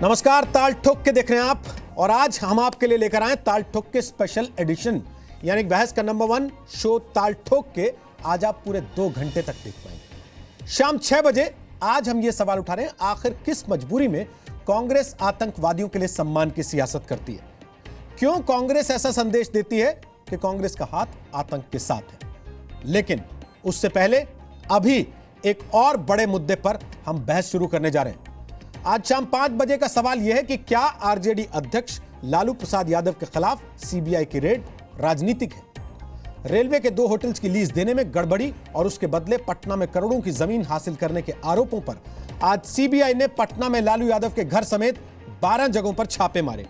नमस्कार, ताल ठोक के देख रहे हैं आप। और आज हम आपके लिए लेकर आए ताल ठोक के स्पेशल एडिशन, यानी बहस का नंबर 1 शो ताल ठोक के। आज आप पूरे 2 घंटे तक देख पाएंगे। शाम 6 बजे आज हम ये सवाल उठा रहे हैं, आखिर किस मजबूरी में कांग्रेस आतंकवादियों के लिए सम्मान की सियासत करती है? क्यों कांग्रेस ऐसा संदेश देती है कि कांग्रेस का हाथ आतंक के साथ है? लेकिन उससे पहले अभी एक और बड़े मुद्दे पर हम बहस शुरू करने जा रहे हैं। आज शाम 5 बजे का सवाल यह है कि क्या आरजेडी अध्यक्ष लालू प्रसाद यादव के खिलाफ सीबीआई की रेड राजनीतिक है? रेलवे के 2 होटल्स की लीज देने में गड़बड़ी और उसके बदले पटना में करोड़ों की जमीन हासिल करने के आरोपों पर आज सीबीआई ने पटना में लालू यादव के घर समेत 12 जगहों पर छापे मारे।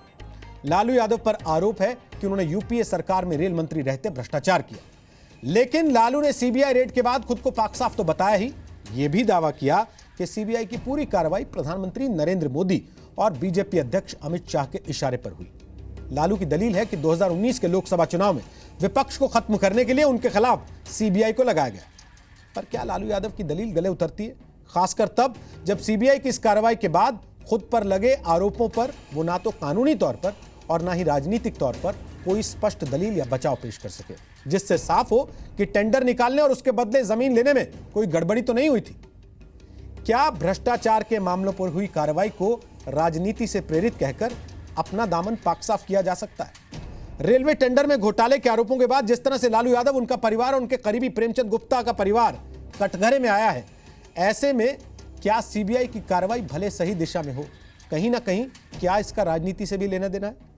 लालू यादव पर आरोप है कि उन्होंने यूपीए सरकार में रेल मंत्री रहते भ्रष्टाचार किया। लेकिन लालू ने सीबीआई रेड के बाद खुद को पाक साफ तो बताया ही, यह भी दावा किया कि सीबीआई की पूरी कार्रवाई प्रधानमंत्री नरेंद्र मोदी और बीजेपी अध्यक्ष अमित शाह के इशारे पर हुई। लालू की दलील है कि 2019 के लोकसभा चुनाव में विपक्ष को खत्म करने के लिए उनके खिलाफ सीबीआई को लगाया गया। पर क्या लालू यादव की दलील गले उतरती है? खासकर तब जब सीबीआई की इस कार्रवाई के बाद खुद पर लगे आरोपों पर वो ना तो कानूनी तौर पर और ना ही राजनीतिक तौर पर कोई स्पष्ट दलील या बचाव पेश कर सके, जिससे साफ हो कि टेंडर निकालने और उसके बदले जमीन लेने में कोई गड़बड़ी तो नहीं हुई थी। क्या भ्रष्टाचार के मामलों पर हुई कार्रवाई को राजनीति से प्रेरित कहकर अपना दामन पाक साफ किया जा सकता है? रेलवे टेंडर में घोटाले के आरोपों के बाद जिस तरह से लालू यादव, उनका परिवार और उनके करीबी प्रेमचंद गुप्ता का परिवार कटघरे में आया है, ऐसे में क्या सीबीआई की कार्रवाई भले सही दिशा में हो, कहीं ना कहीं क्या इसका राजनीति से भी लेना देना है?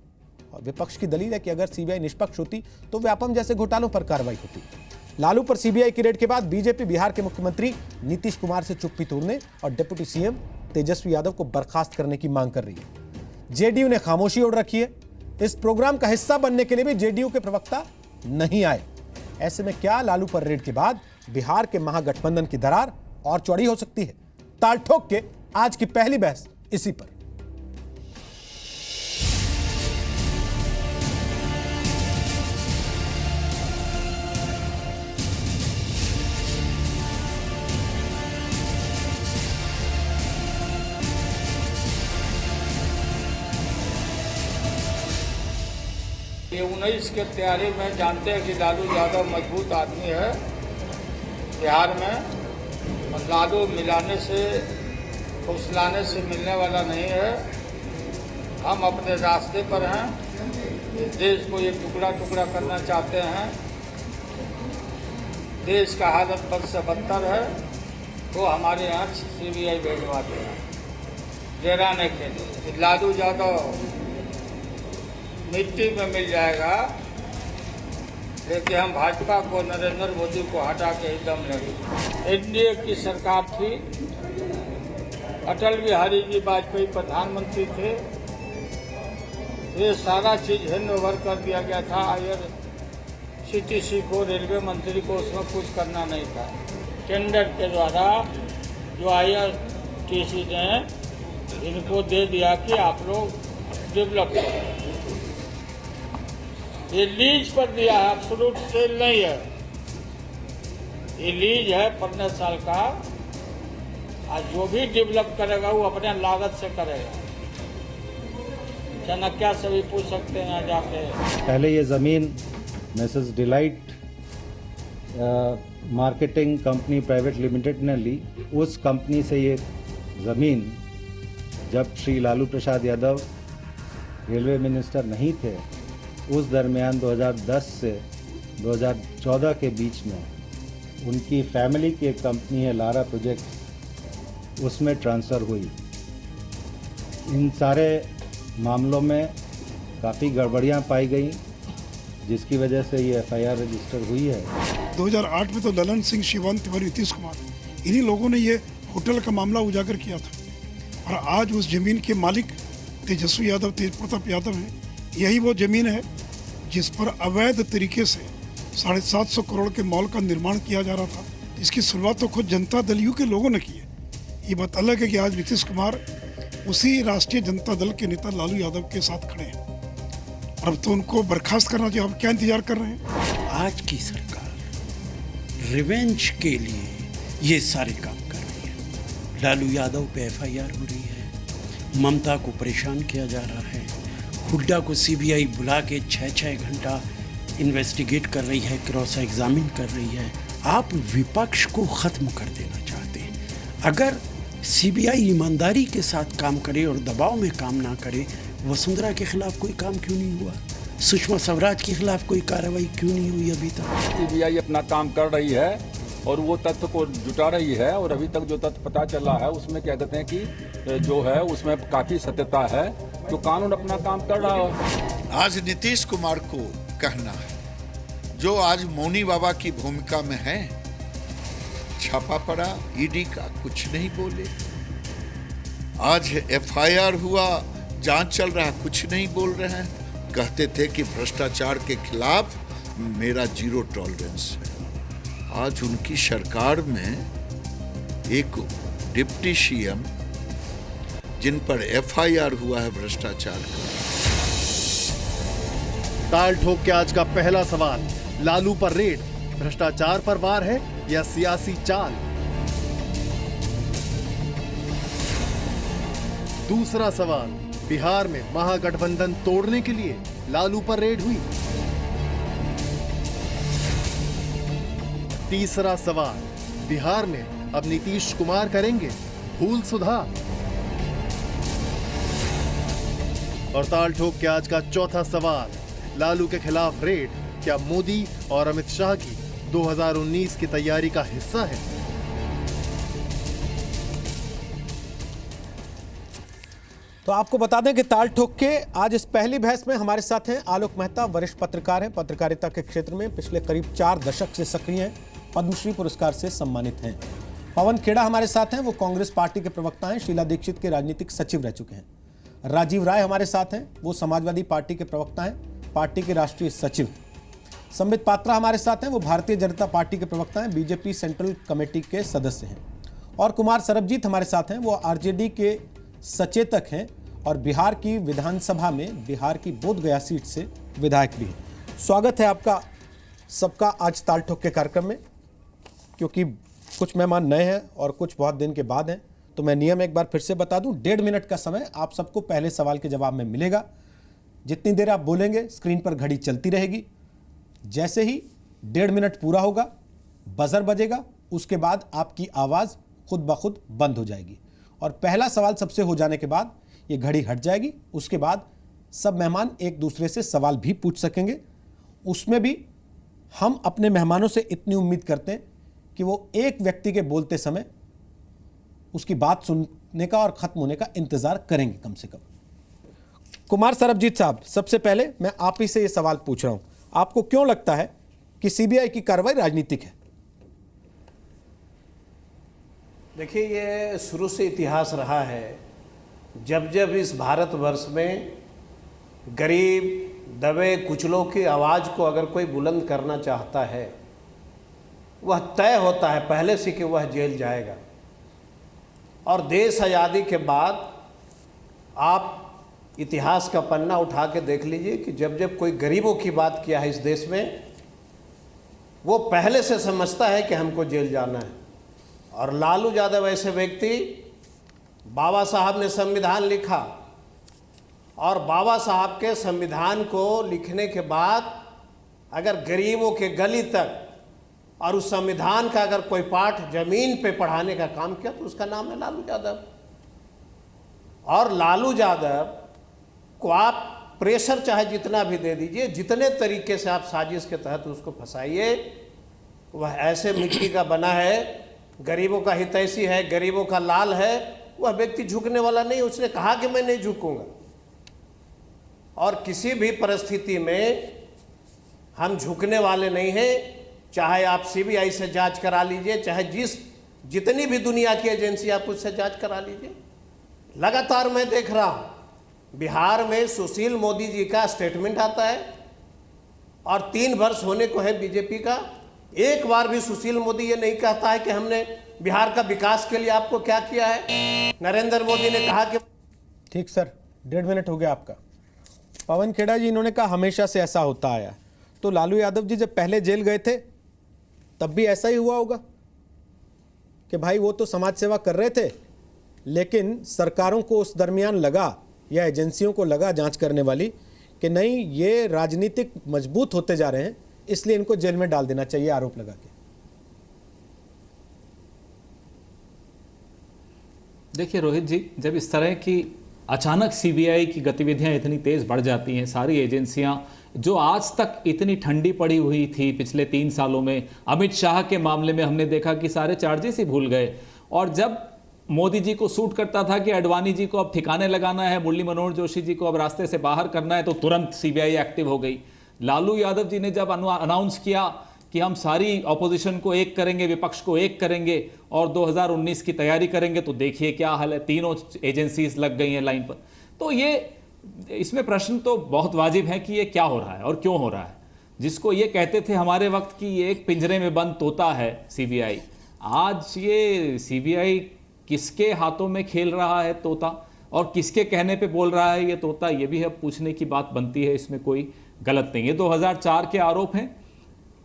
और विपक्ष की दलील है कि अगर सीबीआई निष्पक्ष होती तो व्यापम जैसे घोटालों पर कार्रवाई होती। लालू पर सीबीआई की रेड के बाद बीजेपी बिहार के मुख्यमंत्री नीतीश कुमार से चुप्पी तोड़ने और डिप्टी सीएम तेजस्वी यादव को बर्खास्त करने की मांग कर रही है। जेडीयू ने खामोशी ओढ़ रखी है। इस प्रोग्राम का हिस्सा बनने के लिए भी जेडीयू के प्रवक्ता नहीं आए। ऐसे में क्या लालू पर रेड के बाद बिहार के महागठबंधन की दरार और चौड़ी हो सकती है? ताल ठोक के आज की पहली बहस इसी पर। ये 19 के तैयारी में जानते हैं कि लालू यादव मजबूत आदमी है बिहार में, और लालू मिलाने से फुसलाने से मिलने वाला नहीं है। हम अपने रास्ते पर हैं। इस देश को ये टुकड़ा टुकड़ा करना चाहते हैं। देश का हालत बद से बदतर है, तो हमारे यहाँ सीबीआई भेजवाते हैं डराने के लिए। लालू यादव मिट्टी में मिल जाएगा, लेकिन हम भाजपा को, नरेंद्र मोदी को हटा के ही दम लेंगे। एनडीए की सरकार थी, अटल बिहारी जी वाजपेयी प्रधानमंत्री थे। ये सारा चीज हैंड ओवर कर दिया गया था IRCTC को, रेलवे मंत्री को उसमें कुछ करना नहीं था। टेंडर के द्वारा जो IRCTC ने इनको दे दिया कि आप लोग डेवलप करें। ये लीज पर दिया है, एब्सोल्यूट सेल नहीं है। ये लीज है 15 साल का, और जो भी डेवलप करेगा वो अपने लागत से करेगा। चाणक्य से भी पूछ सकते हैं जाके। पहले ये ज़मीन message delight marketing company private limited ने ली। उस कंपनी से ये ज़मीन जब श्री लालू प्रसाद यादव रेलवे मिनिस्टर नहीं थे, उस दरमियान 2010 से 2014 के बीच में उनकी फैमिली की एक कंपनी है लारा प्रोजेक्ट, उसमें ट्रांसफ़र हुई। इन सारे मामलों में काफ़ी गड़बड़ियां पाई गई, जिसकी वजह से ये FIR रजिस्टर हुई है। 2008 में तो ललन सिंह, शिवान तिवारी, नीतीश कुमार, इन्हीं लोगों ने ये होटल का मामला उजागर किया था। और आज उस ज़मीन के मालिक तेजस्वी यादव, तेज प्रताप यादव हैं। यही वो ज़मीन है जिस पर अवैध तरीके से 750 करोड़ के मॉल का निर्माण किया जा रहा था। इसकी शुरुआत तो खुद जनता दल यू के लोगों ने की है। ये बात अलग है कि आज नीतीश कुमार उसी राष्ट्रीय जनता दल के नेता लालू यादव के साथ खड़े हैं, और अब तो उनको बर्खास्त करना चाहिए। अब क्या इंतजार कर रहे हैं? आज की सरकार रिवेंज के लिए ये सारे काम कर रही है। लालू यादव पे FIR हो रही है, ममता को परेशान किया जा रहा है। हुड्डा को सीबीआई बुला के 6-6 घंटा इन्वेस्टिगेट कर रही है, क्रॉस एग्जामिन कर रही है। आप विपक्ष को ख़त्म कर देना चाहते हैं। अगर सीबीआई ईमानदारी के साथ काम करे और दबाव में काम ना करे, वसुंधरा के खिलाफ कोई काम क्यों नहीं हुआ? सुषमा स्वराज के खिलाफ कोई कार्रवाई क्यों नहीं हुई अभी तक? सीबीआई अपना काम कर रही है और वो तथ्य को जुटा रही है, और अभी तक जो तथ्य पता चला है उसमें क्या कहते हैं कि जो है उसमें काफ़ी सत्यता है, तो कानून अपना काम कर रहा है। आज नीतीश कुमार को कहना है, जो आज मौनी बाबा की भूमिका में है, छापा पड़ा ईडी का, कुछ नहीं बोले। आज एफआईआर हुआ, जांच चल रहा, कुछ नहीं बोल रहे हैं। कहते थे कि भ्रष्टाचार के खिलाफ मेरा जीरो टॉलरेंस है। आज उनकी सरकार में एक डिप्टी सीएम जिन पर एफआईआर हुआ है भ्रष्टाचार का। ताल ठोक के आज का पहला सवाल, लालू पर रेड भ्रष्टाचार पर वार है या सियासी चाल? दूसरा सवाल, बिहार में महागठबंधन तोड़ने के लिए लालू पर रेड हुई। तीसरा सवाल, बिहार में अब नीतीश कुमार करेंगे भूल सुधार। और ताल ठोक के आज का चौथा सवाल, लालू के खिलाफ रेड क्या मोदी और अमित शाह की 2019 की तैयारी का हिस्सा है? तो आपको बता दें कि ताल ठोक के आज इस पहली बहस में हमारे साथ हैं आलोक मेहता, वरिष्ठ पत्रकार हैं, पत्रकारिता के क्षेत्र में पिछले करीब 4 दशक से सक्रिय हैं, पद्मश्री पुरस्कार से सम्मानित हैं। पवन खेड़ा हमारे साथ हैं, वो कांग्रेस पार्टी के प्रवक्ता हैं, शीला दीक्षित के राजनीतिक सचिव रह चुके हैं। राजीव राय हमारे साथ हैं, वो समाजवादी पार्टी के प्रवक्ता हैं, पार्टी के राष्ट्रीय सचिव। संबित पात्रा हमारे साथ हैं, वो भारतीय जनता पार्टी के प्रवक्ता हैं, बीजेपी सेंट्रल कमेटी के सदस्य हैं। और कुमार सरबजीत हमारे साथ हैं, वो आरजेडी के सचेतक हैं और बिहार की विधानसभा में बिहार की बोधगया सीट से विधायक भी हैं। स्वागत है आपका सबका आज ताल ठोक के कार्यक्रम में। क्योंकि कुछ मेहमान नए हैं और कुछ बहुत दिन के बाद हैं, तो मैं नियम एक बार फिर से बता दूं, 1.5 मिनट का समय आप सबको पहले सवाल के जवाब में मिलेगा। जितनी देर आप बोलेंगे स्क्रीन पर घड़ी चलती रहेगी। जैसे ही 1.5 मिनट पूरा होगा, बजर बजेगा, उसके बाद आपकी आवाज़ खुद ब खुद बंद हो जाएगी और पहला सवाल सबसे हो जाने के बाद ये घड़ी हट जाएगी। उसके बाद सब मेहमान एक दूसरे से सवाल भी पूछ सकेंगे। उसमें भी हम अपने मेहमानों से इतनी उम्मीद करते हैं कि वो एक व्यक्ति के बोलते समय उसकी बात सुनने का और ख़त्म होने का इंतज़ार करेंगे कम से कम। कुमार सरबजीत साहब, सबसे पहले मैं आप ही से ये सवाल पूछ रहा हूँ, आपको क्यों लगता है कि सीबीआई की कार्रवाई राजनीतिक है? देखिए, ये शुरू से इतिहास रहा है, जब जब इस भारतवर्ष में गरीब दबे कुचलों की आवाज़ को अगर कोई बुलंद करना चाहता है, वह तय होता है पहले से कि वह जेल जाएगा। और देश आज़ादी के बाद आप इतिहास का पन्ना उठा के देख लीजिए कि जब जब कोई गरीबों की बात किया है इस देश में, वो पहले से समझता है कि हमको जेल जाना है। और लालू यादव ऐसे व्यक्ति, बाबा साहब ने संविधान लिखा और बाबा साहब के संविधान को लिखने के बाद अगर गरीबों के गली तक और उस संविधान का अगर कोई पाठ जमीन पे पढ़ाने का काम किया तो उसका नाम है लालू यादव। और लालू यादव को आप प्रेशर चाहे जितना भी दे दीजिए, जितने तरीके से आप साजिश के तहत उसको फंसाइए, वह ऐसे मिट्टी का बना है, गरीबों का हितैषी है, गरीबों का लाल है, वह व्यक्ति झुकने वाला नहीं। उसने कहा कि मैं नहीं झुकूंगा और किसी भी परिस्थिति में हम झुकने वाले नहीं हैं। चाहे आप सीबीआई से जांच करा लीजिए, चाहे जितनी भी दुनिया की एजेंसी आप उससे जांच करा लीजिए। लगातार मैं देख रहा हूं बिहार में सुशील मोदी जी का स्टेटमेंट आता है और 3 वर्ष होने को है बीजेपी का, एक बार भी सुशील मोदी ये नहीं कहता है कि हमने बिहार का विकास के लिए आपको क्या किया है। नरेंद्र मोदी ने कहा कि ठीक सर, 1.5 मिनट हो गया आपका। पवन खेड़ा जी, इन्होंने कहा हमेशा से ऐसा होता आया, तो लालू यादव जी जब पहले जेल गए थे तब भी ऐसा ही हुआ होगा कि भाई वो तो समाज सेवा कर रहे थे लेकिन सरकारों को उस दरमियान लगा या एजेंसियों को लगा जांच करने वाली कि नहीं, ये राजनीतिक मजबूत होते जा रहे हैं, इसलिए इनको जेल में डाल देना चाहिए आरोप लगा के। देखिए रोहित जी, जब इस तरह की अचानक सीबीआई की गतिविधियां इतनी तेज बढ़ जाती हैं, सारी एजेंसियां जो आज तक इतनी ठंडी पड़ी हुई थी पिछले 3 सालों में, अमित शाह के मामले में हमने देखा कि सारे चार्जेस ही भूल गए, और जब मोदी जी को सूट करता था कि अडवाणी जी को अब ठिकाने लगाना है, मुरली मनोहर जोशी जी को अब रास्ते से बाहर करना है, तो तुरंत सीबीआई एक्टिव हो गई। लालू यादव जी ने जब अनाउंस किया कि हम सारी ऑपोजिशन को एक करेंगे, विपक्ष को एक करेंगे और 2019 की तैयारी करेंगे, तो देखिए क्या हाल है, तीनों एजेंसीज लग गई हैं लाइन पर। तो ये इसमें प्रश्न तो बहुत वाजिब है कि ये क्या हो रहा है और क्यों हो रहा है। जिसको ये कहते थे हमारे वक्त कि ये एक पिंजरे में बंद तोता है सीबीआई, आज ये सीबीआई किसके हाथों में खेल रहा है तोता और किसके कहने पे बोल रहा है ये तोता, ये भी अब पूछने की बात बनती है। इसमें कोई गलत नहीं है। 2004 के आरोप हैं,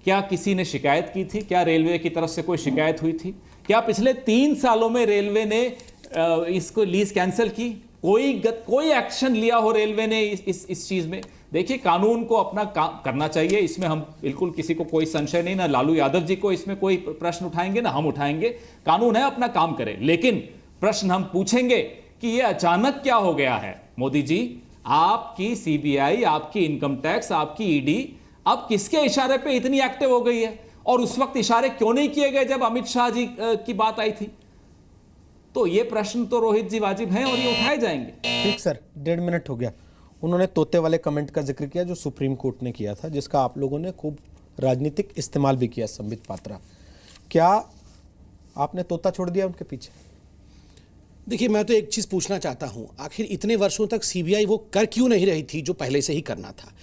क्या किसी ने शिकायत की थी? क्या रेलवे की तरफ से कोई शिकायत हुई थी? क्या पिछले 3 सालों में रेलवे ने इसको लीज कैंसिल की? कोई एक्शन लिया हो रेलवे ने इस चीज में? देखिए, कानून को अपना काम करना चाहिए, इसमें हम बिल्कुल किसी को कोई संशय नहीं, ना लालू यादव जी को इसमें कोई प्रश्न उठाएंगे ना हम उठाएंगे। कानून है, अपना काम करे, लेकिन प्रश्न हम पूछेंगे कि ये अचानक क्या हो गया है। मोदी जी, आपकी सीबीआई, आपकी इनकम टैक्स, आपकी ईडी अब किसके इशारे पे इतनी एक्टिव हो गई है? और उस वक्त इशारे क्यों नहीं किए गए जब अमित शाह जी की बात आई थी? तो ये प्रश्न तो रोहित जी वाजिब हैं और ये उठाए जाएंगे। ठीक सर, 1.5 मिनट हो गया। उन्होंने तोते वाले कमेंट का जिक्र किया जो सुप्रीम कोर्ट ने किया था, जिसका आप लोगों ने खूब राजनीतिक इस्तेमाल भी किया। संबित पात्रा, क्या आपने तोता छोड़ दिया उनके पीछे? देखिए, मैं तो एक चीज़ पूछना चाहता हूं, आखिर इतने वर्षों तक सीबीआई वो कर क्यों नहीं रही थी जो पहले से ही करना था?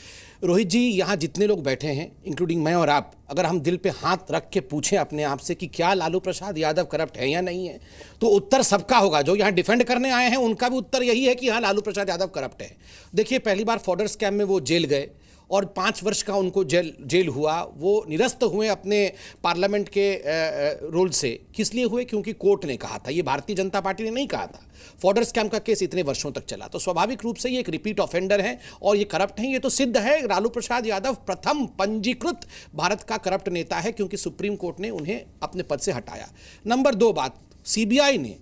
रोहित जी, यहाँ जितने लोग बैठे हैं, इंक्लूडिंग मैं और आप, अगर हम दिल पे हाथ रख के पूछें अपने आप से कि क्या लालू प्रसाद यादव करप्ट है या नहीं है, तो उत्तर सबका होगा। जो यहाँ डिफेंड करने आए हैं उनका भी उत्तर यही है कि हाँ, लालू प्रसाद यादव करप्ट है। देखिए, पहली बार फॉर्डर स्कैम में वो जेल गए और 5 वर्ष का उनको जेल हुआ। वो निरस्त हुए अपने पार्लियामेंट के रोल से। किस लिए हुए? क्योंकि कोर्ट ने कहा था, ये भारतीय जनता पार्टी ने नहीं कहा था। फॉर्डर स्कैम का केस इतने वर्षों तक चला, तो स्वाभाविक रूप से ये एक रिपीट ऑफेंडर है और ये करप्ट हैं। ये तो सिद्ध है, लालू प्रसाद यादव प्रथम पंजीकृत भारत का करप्ट नेता है, क्योंकि सुप्रीम कोर्ट ने उन्हें अपने पद से हटाया। नंबर 2 बात, सीबीआई ने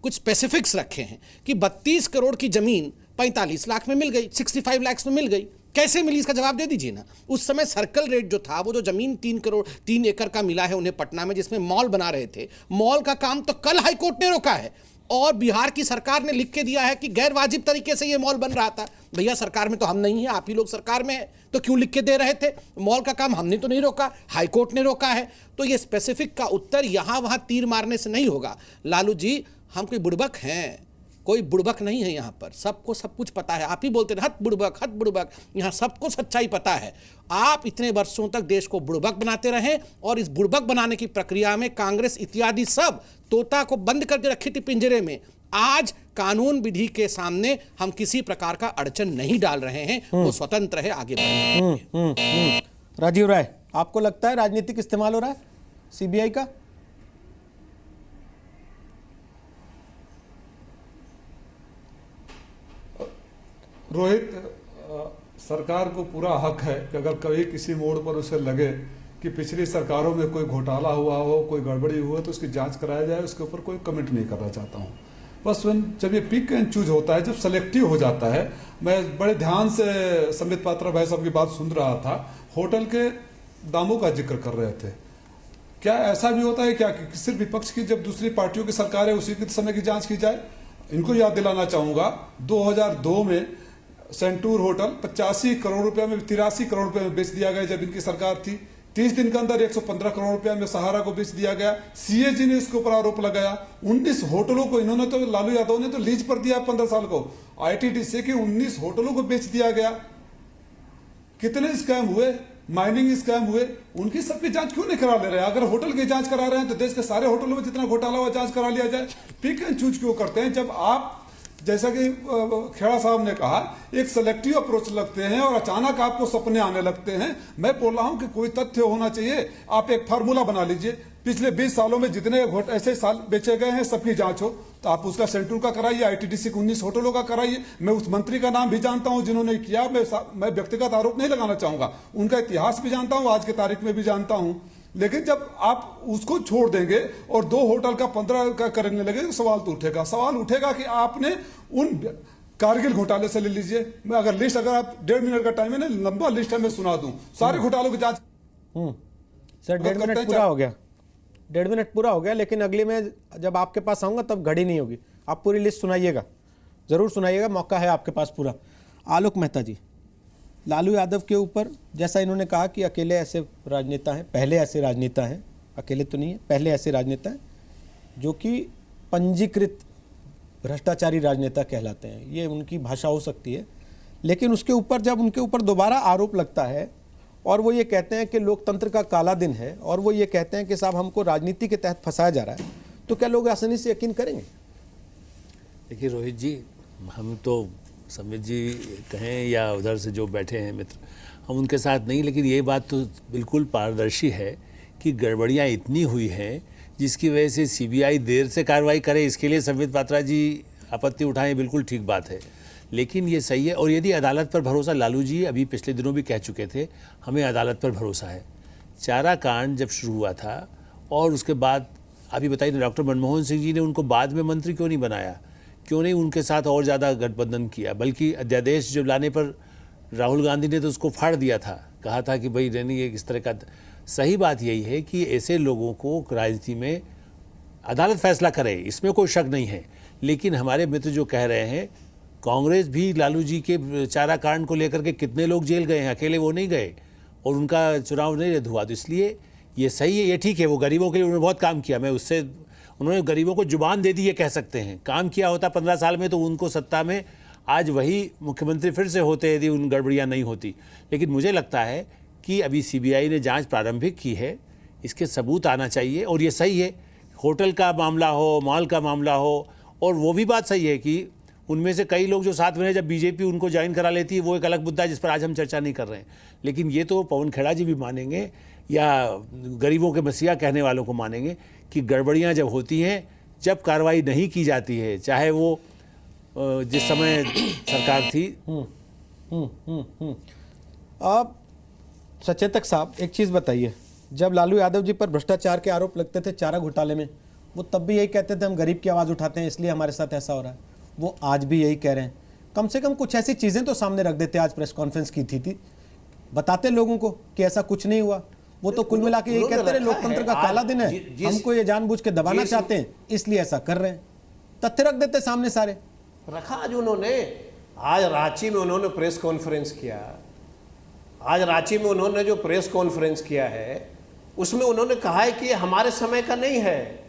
कुछ स्पेसिफिक्स रखे हैं कि 32 करोड़ की जमीन 45 लाख में मिल गई, 65 लाख में मिल गई। कैसे मिली, इसका जवाब दे दीजिए ना। उस समय सर्कल रेट जो था, वो जो जमीन 3 एकड़ का मिला है उन्हें पटना में, जिसमें मॉल बना रहे थे, मॉल का काम तो कल हाईकोर्ट ने रोका है और बिहार की सरकार ने लिख के दिया है कि गैर वाजिब तरीके से ये मॉल बन रहा था। भैया, सरकार में तो हम नहीं है, आप ही लोग सरकार में है, तो क्यों लिख के दे रहे थे? मॉल का काम हमने तो नहीं रोका, हाईकोर्ट ने रोका है। तो ये स्पेसिफिक का उत्तर यहाँ वहाँ तीर मारने से नहीं होगा। लालू जी, हम कोई बुड़बक हैं? कोई बुड़बक नहीं है यहाँ पर, सबको सब कुछ पता है। आप ही बोलते हैं हट बुड़बक, यहाँ सबको सच्चाई पता है। आप इतने वर्षों तक देश को बुड़बक बनाते रहे और इस बुड़बक बनाने की प्रक्रिया में कांग्रेस इत्यादि सब तोता को बंद करके रखी थी पिंजरे में। आज कानून विधि के सामने हम किसी प्रकार का अड़चन नहीं डाल रहे हैं, वो स्वतंत्र है आगे बढ़ने। राजीव राय, आपको लगता है राजनीतिक इस्तेमाल हो रहा है सीबीआई का? रोहित, सरकार को पूरा हक है कि अगर कभी किसी मोड़ पर उसे लगे कि पिछली सरकारों में कोई घोटाला हुआ हो, कोई गड़बड़ी हुआ, तो उसकी जांच कराया जाए। उसके ऊपर कोई कमेंट नहीं करना चाहता हूँ। बस जब ये पिक एंड चूज होता है, जब सेलेक्टिव हो जाता है। मैं बड़े ध्यान से संबित पात्रा भाई साहब की बात सुन रहा था, होटल के दामों का जिक्र कर रहे थे। क्या ऐसा भी होता है क्या कि सिर्फ विपक्ष की, जब दूसरी पार्टियों की सरकार है उसी के समय की जाँच की जाए? इनको याद दिलाना चाहूँगा, 2002 में सेंटूर होटल 85 करोड़ रुपए में, 83 करोड़ रुपए में बेच दिया गया जब इनकी सरकार थी। 30 दिन के अंदर 115 करोड़ रुपए में सहारा को बेच दिया गया। सीएजी ने इसके ऊपर आरोप लगाया। 19 होटलों को इन्होंने तो, लालू यादव ने तो लीज पर दिया 15 साल को आईटीडीसी के, 19 होटलों को बेच दिया गया। कितने स्कैम हुए, माइनिंग स्कैम हुए, उनकी सबकी जांच क्यों नहीं करा ले रहे? अगर होटल की जांच करा रहे हैं तो देश के सारे होटलों में जितना घोटाला हुआ जांच करा लिया जाए। पिक एंड चूज क्यों करते हैं? जब आप, जैसा कि खेड़ा साहब ने कहा, एक सेलेक्टिव अप्रोच लगते हैं और अचानक आपको सपने आने लगते हैं। मैं बोल रहा हूं कि कोई तथ्य होना चाहिए। आप एक फार्मूला बना लीजिए, पिछले 20 सालों में जितने ऐसे साल बेचे गए हैं सबकी जांच हो, तो आप उसका सेंट्रल का कराइए, आईटीडीसी के 19 होटलों का कराइए। मैं उस मंत्री का नाम भी जानता हूं जिन्होंने किया, मैं व्यक्तिगत आरोप नहीं लगाना चाहूंगा, उनका इतिहास भी जानता हूं, आज की तारीख में भी जानता हूं। लेकिन जब आप उसको छोड़ देंगे और 2 होटल का 15 का करने लगे तो सवाल तो उठेगा। सवाल उठेगा कि आपने उन कारगिल घोटाले से ले लीजिए, मैं अगर लिस्ट, अगर आप 1.5 मिनट का टाइम है ना, लंबा लिस्ट है, मैं सुना दूं सारे घोटालों की जांच। सर 1.5 मिनट पूरा हो गया, 1.5 मिनट पूरा हो गया, लेकिन अगले में जब आपके पास आऊंगा तब घड़ी नहीं होगी। आप पूरी लिस्ट सुनाइएगा, जरूर सुनाइएगा, मौका है आपके पास पूरा। आलोक मेहता जी, लालू यादव के ऊपर जैसा इन्होंने कहा कि अकेले ऐसे राजनेता हैं, पहले ऐसे राजनेता हैं, अकेले तो नहीं है, पहले ऐसे राजनेता हैं जो कि पंजीकृत भ्रष्टाचारी राजनेता कहलाते हैं, ये उनकी भाषा हो सकती है। लेकिन उसके ऊपर जब उनके ऊपर दोबारा आरोप लगता है और वो ये कहते हैं कि लोकतंत्र का काला दिन है और वो ये कहते हैं कि साहब हमको राजनीति के तहत फंसाया जा रहा है, तो क्या लोग आसानी से यकीन करेंगे? देखिए रोहित जी, हम तो समित जी कहें या उधर से जो बैठे हैं मित्र, हम उनके साथ नहीं, लेकिन ये बात तो बिल्कुल पारदर्शी है कि गड़बड़ियाँ इतनी हुई हैं जिसकी वजह से सीबीआई देर से कार्रवाई करे। इसके लिए संबित पात्रा जी आपत्ति उठाएं, बिल्कुल ठीक बात है, लेकिन ये सही है। और यदि अदालत पर भरोसा, लालू जी अभी पिछले दिनों भी कह चुके थे हमें अदालत पर भरोसा है। चारा कांड जब शुरू हुआ था और उसके बाद अभी बताइए डॉक्टर मनमोहन सिंह जी ने उनको बाद में मंत्री क्यों नहीं बनाया, क्यों नहीं उनके साथ और ज़्यादा गठबंधन किया, बल्कि अध्यादेश जब लाने पर राहुल गांधी ने तो उसको फाड़ दिया था, कहा था कि भाई नहीं इस तरह का। सही बात यही है कि ऐसे लोगों को राजनीति में अदालत फैसला करे, इसमें कोई शक नहीं है। लेकिन हमारे मित्र जो कह रहे हैं, कांग्रेस भी लालू जी के चारा कांड को लेकर के कितने लोग जेल गए हैं, अकेले वो नहीं गए और उनका चुनाव नहीं रद्द हुआ। तो इसलिए ये सही है, ये ठीक है, वो गरीबों के लिए उन्होंने बहुत काम किया। मैं उससे, उन्होंने गरीबों को जुबान दे दी ये कह सकते हैं, काम किया होता 15 साल में तो उनको सत्ता में आज वही मुख्यमंत्री फिर से होते यदि उन गड़बड़ियाँ नहीं होती। लेकिन मुझे लगता है कि अभी सीबीआई ने जांच प्रारंभिक की है, इसके सबूत आना चाहिए। और ये सही है, होटल का मामला हो, मॉल का मामला हो, और वो भी बात सही है कि उनमें से कई लोग जो साथ में हैं, जब बीजेपी उनको ज्वाइन करा लेती है, वो एक अलग मुद्दा है जिस पर आज हम चर्चा नहीं कर रहे हैं। लेकिन ये तो पवन खेड़ा जी भी मानेंगे या गरीबों के मसीहा कहने वालों को मानेंगे कि गड़बड़ियाँ जब होती हैं, जब कार्रवाई नहीं की जाती है, चाहे वो जिस समय सरकार थी। अब सचेतक साहब एक चीज़ बताइए, जब लालू यादव जी पर भ्रष्टाचार के आरोप लगते थे चारा घोटाले में, वो तब भी यही कहते थे हम गरीब की आवाज़ उठाते हैं इसलिए हमारे साथ ऐसा हो रहा है, वो आज भी यही कह रहे हैं। कम से कम कुछ ऐसी चीज़ें तो सामने रख देते, आज प्रेस कॉन्फ्रेंस की थी बताते लोगों को कि ऐसा कुछ नहीं हुआ। वो तो कुल मिला के यही कहते रहे लोकतंत्र का काला दिन है, हमको ये जानबूझ के दबाना चाहते हैं इसलिए ऐसा कर रहे हैं। तथ्य रख देते सामने सारे। रखा आज उन्होंने, आज रांची में उन्होंने प्रेस कॉन्फ्रेंस किया, आज रांची में उन्होंने जो प्रेस कॉन्फ्रेंस किया है उसमें उन्होंने कहा है कि ये हमारे समय का नहीं है।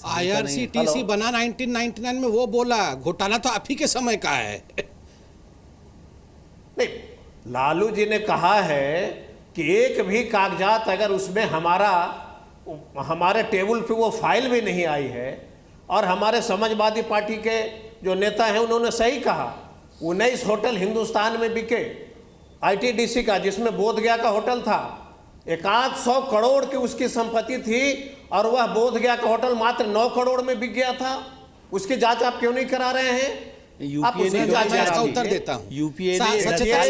IRCTC बना 1999 में, वो बोला घोटाला तो आप ही के समय का है। नहीं, लालू जी ने कहा है कि एक भी कागजात अगर उसमें हमारे टेबल पे वो फाइल भी नहीं आई है, और हमारे समाजवादी पार्टी के जो नेता हैं उन्होंने सही कहा, 19 होटल हिंदुस्तान में बिके, ITDC का जिसमें बोधगया का होटल था, 100 करोड़ की उसकी संपत्ति थी और वह बोधगया का होटल मात्र 9 करोड़ में बिक गया था। उसकी जांच आप क्यों नहीं करा रहे हैं? आप उसकी जांच इसका उत्तर देता हूं। यूपीए सचेतक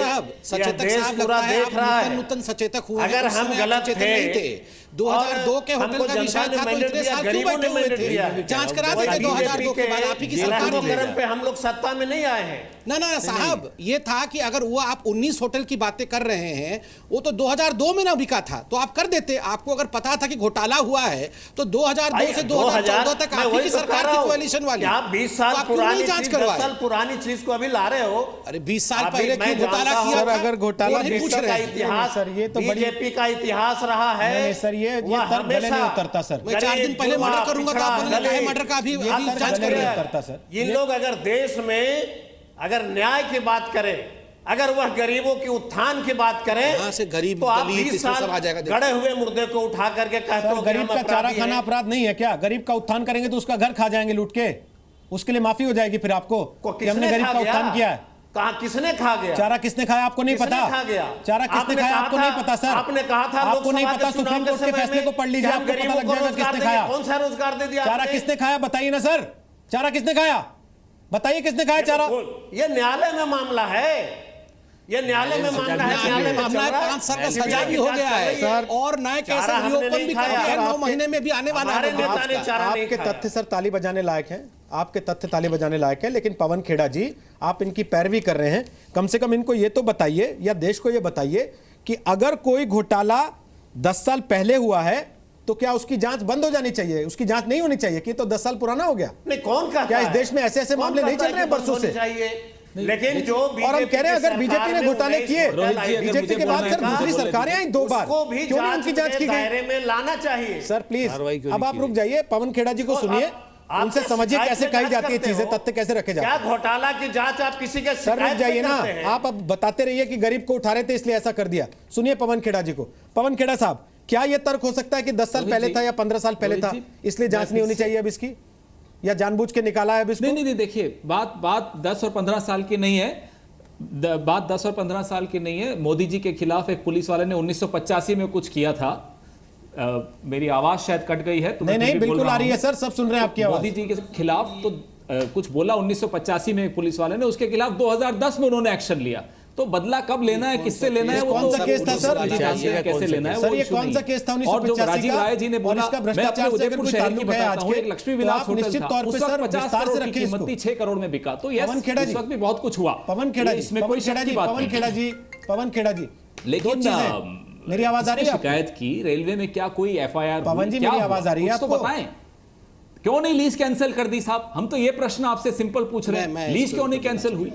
साहब पूरा देख रहा है। नूतन सचेतक हुए, अगर हम गलत थे 2002 के होटल का विषय था, तो इतने साल क्यों बैठे हुए थे? जांच करा देते 2002 के बाद, आप ही की सरकार पे हम लोग सत्ता में नहीं आए हैं। ना साहब, ये था कि अगर वो आप 19 होटल की बातें कर रहे हैं, वो तो 2002 में ना बिका था, तो आप कर देते। आपको अगर पता था कि घोटाला हुआ है तो 2002 से 2014 तक आप ही की सरकार की कोalition वाली, आप 20 साल पुरानी जांच करवाए, पुरानी चीज को अभी ला रहे हो। अरे 20 साल पहले क्यों घोटाला किया था? अगर घोटाला का इतिहास, सर ये तो बीजेपी का इतिहास रहा है सर, ये तर्क भले नहीं उतरता सर। मैं 4 दिन पहले मर्डर करूंगा तो आप बोलेंगे काहे मर्डर का अभी जांच कर रहे हैं। ये लोग अगर देश में अगर न्याय की बात करें, अगर वह गरीबों की उत्थान की बात करें, से गरीब तो आप 20 साल गड़े हुए मुर्दे को उठा करके कहते हो गरीब का चारा खाना अपराध नहीं है क्या? गरीब का उत्थान करेंगे तो उसका घर खा जाएंगे लूट के, उसके लिए माफी हो जाएगी फिर आपको कि हमने गरीब का उत्थान किया है। कहा किसने खा गया? चारा किसने खाया आपको नहीं किसने पता? खा गया? चारा किसने खाया आपको नहीं पता सर? आपने कहा था आपको नहीं पता, सुप्रीम कोर्ट के फैसले को पढ़ लीजिए, आपको पता लग जाएगा किसने खाया। कौन सा रोजगार दे दिया? चारा किसने खाया बताइए ना सर, चारा किसने खाया बताइए, किसने खाया चारा? ये न्यायालय में मामला है, ये न्यायालय में मामला है, न्यायालय में मामला है, 5 साल का सजा भी हो गया है सर, और नए केस रिओपन भी कर दिया है, 9 महीने में भी आने वाला है। नेता ने चारा नहीं आपके खाया। तथ्य सर ताली बजाने लायक हैं, आपके तथ्य ताली बजाने लायक है, लेकिन पवन खेड़ा जी आप इनकी पैरवी कर रहे हैं। कम से कम इनको ये तो बताइए या देश को ये बताइए कि अगर कोई घोटाला 10 साल पहले हुआ है तो क्या उसकी जांच बंद हो जानी चाहिए? उसकी जांच नहीं होनी चाहिए कि तो 10 साल पुराना हो गया? नहीं, कौन कहता क्या इस है? देश में ऐसे ऐसे कौन मामले नहीं कहता चल रहे हैं है कि बरसों बंद से? होनी चाहिए? लेकिन जो और हम कह रहे हैं अगर बीजेपी ने घोटाले किए, बीजेपी के बाद सर दूसरी सरकारें आई 2 बार, उसको भी क्यों नहीं उनकी जांच की गई? दायरे में लाना चाहिए सर प्लीज कार्रवाई क्यों अब नहीं आप की रुक जाइए, पवन खेड़ा जी को सुनिए, उनसे समझिए कैसे कही जाती है चीजें, तथ्य कैसे रखे जाते क्या हैं। घोटाला की जांच आप किसी के सर रुक जाइए ना, आप अब बताते रहिए कि गरीब को उठा रहे थे इसलिए ऐसा कर दिया। सुनिए पवन खेड़ा जी को। पवन खेड़ा साहब, क्या यह तर्क हो सकता है कि 10 साल पहले था या 15 साल पहले था इसलिए जांच नहीं होनी चाहिए अब इसकी, या जानबूझ के निकाला है अब इसको? नहीं, देखिए बात 10 और 15 साल की नहीं है, बात 10 और 15 साल की नहीं है। मोदी जी के खिलाफ एक पुलिस वाले ने 1985 में कुछ किया था। मेरी आवाज शायद कट गई है तो नहीं बिल्कुल आ रही है सर, सब सुन रहे हैं आपकी आवाज। मोदी जी के खिलाफ तो कुछ बोला 1985 में एक पुलिस वाले ने, उसके खिलाफ 2010 में उन्होंने एक्शन लिया। तो बदला कब लेना है, किससे लेना है, वो कौन सा केस था सर? कैसे लेना है सर ये कौन सा केस था 1985 का? राजीव राय जी ने बोला, इसका मैं भ्रष्टाचार अपने से अगर उदयपुर कोई शहर की ताल्लुक है बताता आज हूं, के, एक लक्ष्मी तो विलास आप होटल निश्चित था, तौर पे उस वक्त सर 50 विस्तार से करोड़ की रखें कीमत थी, 6 करोड़ में बिका। तो पवन खेड़ा जी, उस वक्त भी बहुत कुछ हुआ। पवन खेड़ा जी, इसमें पवन कोई खेड़ा शक जी, की बात पवन नहीं। खेड़ा जी, पवन खेड़ा जी, लेकिन दो चीजें, मेरी आवाज आ रही है? शिकायत की रेलवे में क्या कोई FIR? पवन जी मेरी आवाज आ रही है तो आपको? बताएं क्यों नहीं लीज कैंसिल कर दी साहब? हम तो ये प्रश्न आपसे सिंपल पूछ रहे हैं, लीज क्यों नहीं कैंसिल हुई?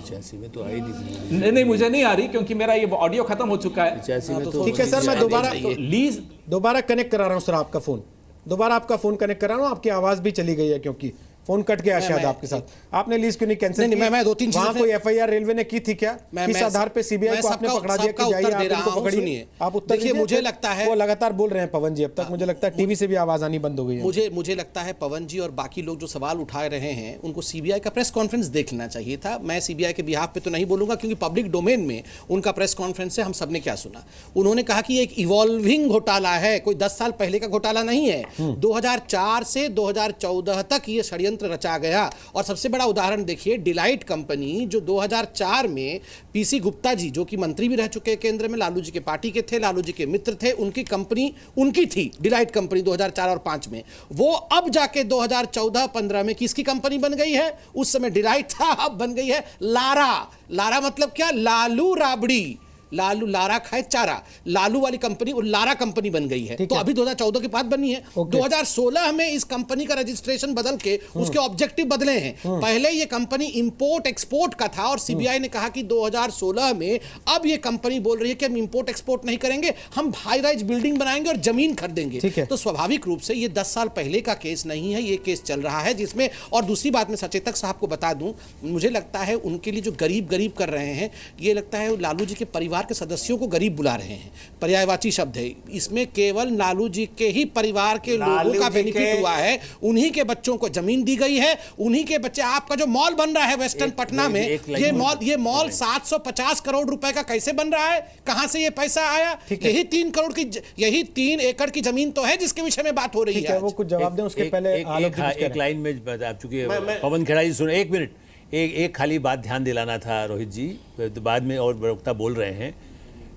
85 में तो आई नहीं। नहीं मुझे नहीं आ रही क्योंकि मेरा ये ऑडियो खत्म हो चुका है। 85 में तो ठीक है सर, मैं लीज दोबारा कनेक्ट करा रहा हूं सर आपका फोन, दोबारा आपका फोन कनेक्ट करा रहा हूं, आपकी आवाज भी चली गई है क्योंकि फोन कट गया शायद आपके साथ। आपने लीज क्यों नहीं कैंसिल की? मैं 2-3 वहां कोई FIR रेलवे ने की थी क्या? किस आधार पे सीबीआई को आपने पकड़ा दिया कि जाइए आप इनको पकड़िए? आप उत्तर देखिए, मुझे लगता है वो लगातार बोल रहे हैं पवन जी अब तक, मुझे लगता है टीवी से भी आवाज आनी बंद हो गई है। मुझे लगता है पवन जी और बाकी लोग जो सवाल उठा रहे हैं उनको सीबीआई का प्रेस कॉन्फ्रेंस देख लेना चाहिए था। मैं सीबीआई के बिहाफ पे तो नहीं बोलूंगा क्योंकि पब्लिक डोमेन में उनका प्रेस कॉन्फ्रेंस है, हम सबने क्या सुना। उन्होंने कहा कि एक इवॉल्विंग घोटाला है, कोई 10 साल पहले का घोटाला नहीं है। 2004 से 2014 तक ये षड्यंत्र रचा गया। और सबसे बड़ा उदाहरण देखिए, डिलाइट कंपनी जो 2004 में PC गुप्ता जी जो कि मंत्री भी रह चुके हैं केंद्र में, लालू जी के पार्टी के थे, लालू जी के मित्र थे, उनकी कंपनी उनकी थी डिलाइट कंपनी 2004 और 5 में। वो अब जाके 2014-15 में किसकी कंपनी बन गई है? उस समय डिलाइट था, अब बन गई है लारा। लारा मतलब क्या? लालू राबड़ी, लालू लारा खाए चारा, लालू वाली कंपनी और लारा कंपनी बन गई है। तो अभी 2014 के बाद बनी है। 2016 में इस कंपनी का रजिस्ट्रेशन बदल के उसके ऑब्जेक्टिव बदले हैं। पहले ये कंपनी इंपोर्ट एक्सपोर्ट का था और सीबीआई ने कहा कि 2016 में अब ये कंपनी बोल रही है कि हम इंपोर्ट एक्सपोर्ट नहीं करेंगे, हम हाई राइज बिल्डिंग बनाएंगे और जमीन खरीदेंगे। तो स्वाभाविक रूप से ये 10 साल पहले का केस नहीं है, ये केस चल रहा है जिसमें। और दूसरी बात मैं सचेतक साहब को बता दूं, मुझे लगता है उनके लिए जो गरीब गरीब कर रहे हैं, ये लगता है लालू जी के परिवार के सदस्यों को गरीब बुला रहे हैं। पर्यायवाची शब्द है इसमें, केवल लालू जी के ही परिवार के लोगों का बेनिफिट हुआ है, उन्हीं के बच्चों को जमीन दी गई है, उन्हीं के बच्चे। आपका जो मॉल बन रहा है वेस्टर्न पटना में, ये मॉल 750 करोड़ रुपए का कैसे बन रहा है? कहां से ये पैसा आया? यही 3 करोड़ की, यही 3 एकड़ की जमीन तो है जिसके विषय में बात हो रही है। वो कुछ जवाब दें उसके पहले एक लाइन में आप चूंकि पवन खेड़ा जी सुने, 1 मिनट, एक खाली बात ध्यान दिलाना था रोहित जी, बाद में और प्रवक्ता बोल रहे हैं।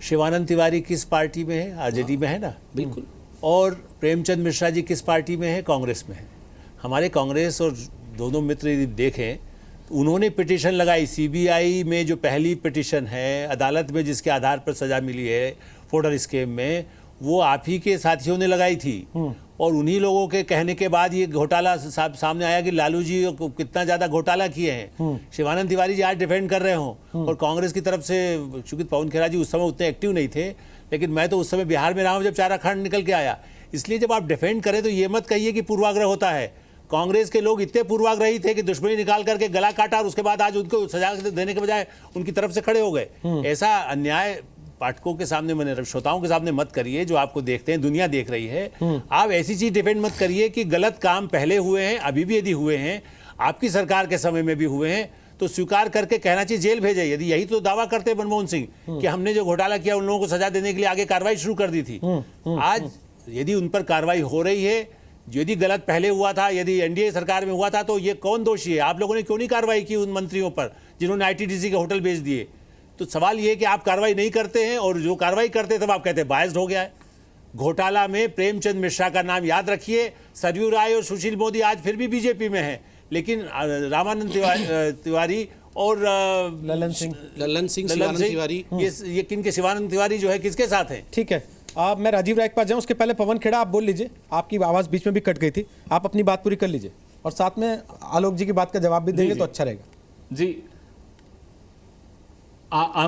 शिवानंद तिवारी किस पार्टी में है? आरजेडी में है ना? बिल्कुल। और प्रेमचंद मिश्रा जी किस पार्टी में है? कांग्रेस में है। हमारे कांग्रेस और दोनों मित्र यदि देखें, उन्होंने पिटीशन लगाई सीबीआई में, जो पहली पिटीशन है अदालत में जिसके आधार पर सजा मिली है फोर्डर स्कीम में, वो आप ही के साथियों ने लगाई थी। और उन्हीं लोगों के कहने के बाद ये घोटाला सामने आया कि लालू जी कितना ज्यादा घोटाला किए हैं। शिवानंद तिवारी जी आज डिफेंड कर रहे हों और कांग्रेस की तरफ से, चूंकि पवन खेड़ा जी उस समय उतने एक्टिव नहीं थे, लेकिन मैं तो उस समय बिहार में रहा हूं जब चारा खंड निकल के आया। इसलिए जब आप डिफेंड करें तो ये मत कहिए कि पूर्वाग्रह होता है। कांग्रेस के लोग इतने पूर्वाग्रही थे कि दुश्मनी निकाल करके गला काटा और उसके बाद आज उनको सजा देने के बजाय उनकी तरफ से खड़े हो गए। ऐसा अन्याय पाठकों के सामने, मैंने श्रोताओं के सामने मत करिए, जो आपको देखते हैं, दुनिया देख रही है। आप ऐसी चीज डिफेंड मत करिए कि गलत काम पहले हुए हैं, अभी भी यदि हुए हैं, आपकी सरकार के समय में भी हुए हैं, तो स्वीकार करके कहना चाहिए जेल भेजे। यदि यही तो दावा करते मनमोहन सिंह कि हमने जो घोटाला किया उन लोगों को सजा देने के लिए आगे कार्रवाई शुरू कर दी थी। आज यदि उन पर कार्रवाई हो रही है, यदि गलत पहले हुआ था, यदि एनडीए सरकार में हुआ था, तो ये कौन दोषी है? आप लोगों ने क्यों नहीं कार्रवाई की उन मंत्रियों पर जिन्होंने आईटीडीसी के होटल बेच दिए? तो सवाल ये है कि आप कार्रवाई नहीं करते हैं, और जो कार्रवाई करते हैं तब आप कहते हैं बायस्ड हो गया है। घोटाला में प्रेमचंद मिश्रा का नाम याद रखिए। सरयू राय और सुशील मोदी आज फिर भी बीजेपी में है, लेकिन रामानंद तिवारी और ललन सिंह शिवानंद तिवारी, ये किनके? शिवानंद तिवारी जो है किसके साथ है? ठीक है, अब मैं राजीव राय के पास जाऊं, उसके पहले पवन खेड़ा आप बोल लीजिए, आपकी आवाज बीच में भी कट गई थी, आप अपनी बात पूरी कर लीजिए और साथ में आलोक जी की बात का जवाब भी देंगे तो अच्छा रहेगा। जी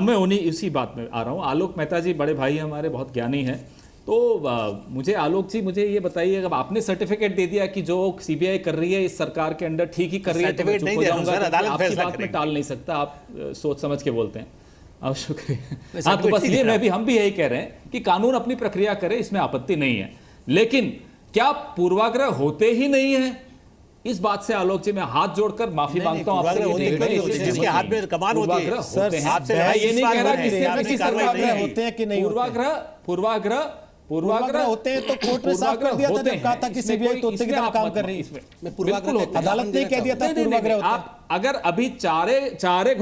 मैं उन्हीं इसी बात में आ रहा हूँ। आलोक मेहता जी बड़े भाई हमारे, बहुत ज्ञानी हैं, तो मुझे आलोक जी मुझे ये बताइए, अगर आपने सर्टिफिकेट दे दिया कि जो सीबीआई कर रही है इस सरकार के अंडर ठीक ही कर रही है, तो मैं चुप हो जाऊंगा, आपकी बात में टाल नहीं सकता, आप सोच समझ के बोलते हैं। अब शुक्रिया। हाँ, तो बस ये हम भी यही कह रहे हैं कि कानून अपनी प्रक्रिया करे, इसमें आपत्ति नहीं है, लेकिन क्या पूर्वाग्रह होते ही नहीं है? इस बात से आलोक जी मैं हाथ जोड़कर माफी मांगता हूं आपसे। जिसके हाथ में कमान होती है सर, आपसे ये नहीं कह रहा कि पूर्वाग्रह होते हैं कि नहीं पूर्वाग्रह होते हैं, तो कोर्ट ने साफ कर दिया था जब कहा था कि सीबीआई तोते की तरह काम कर रही है। मैं पूर्वाग्रह अदालत ने कह दिया था पूर्वाग्रह होता है। आप अगर अभी चारा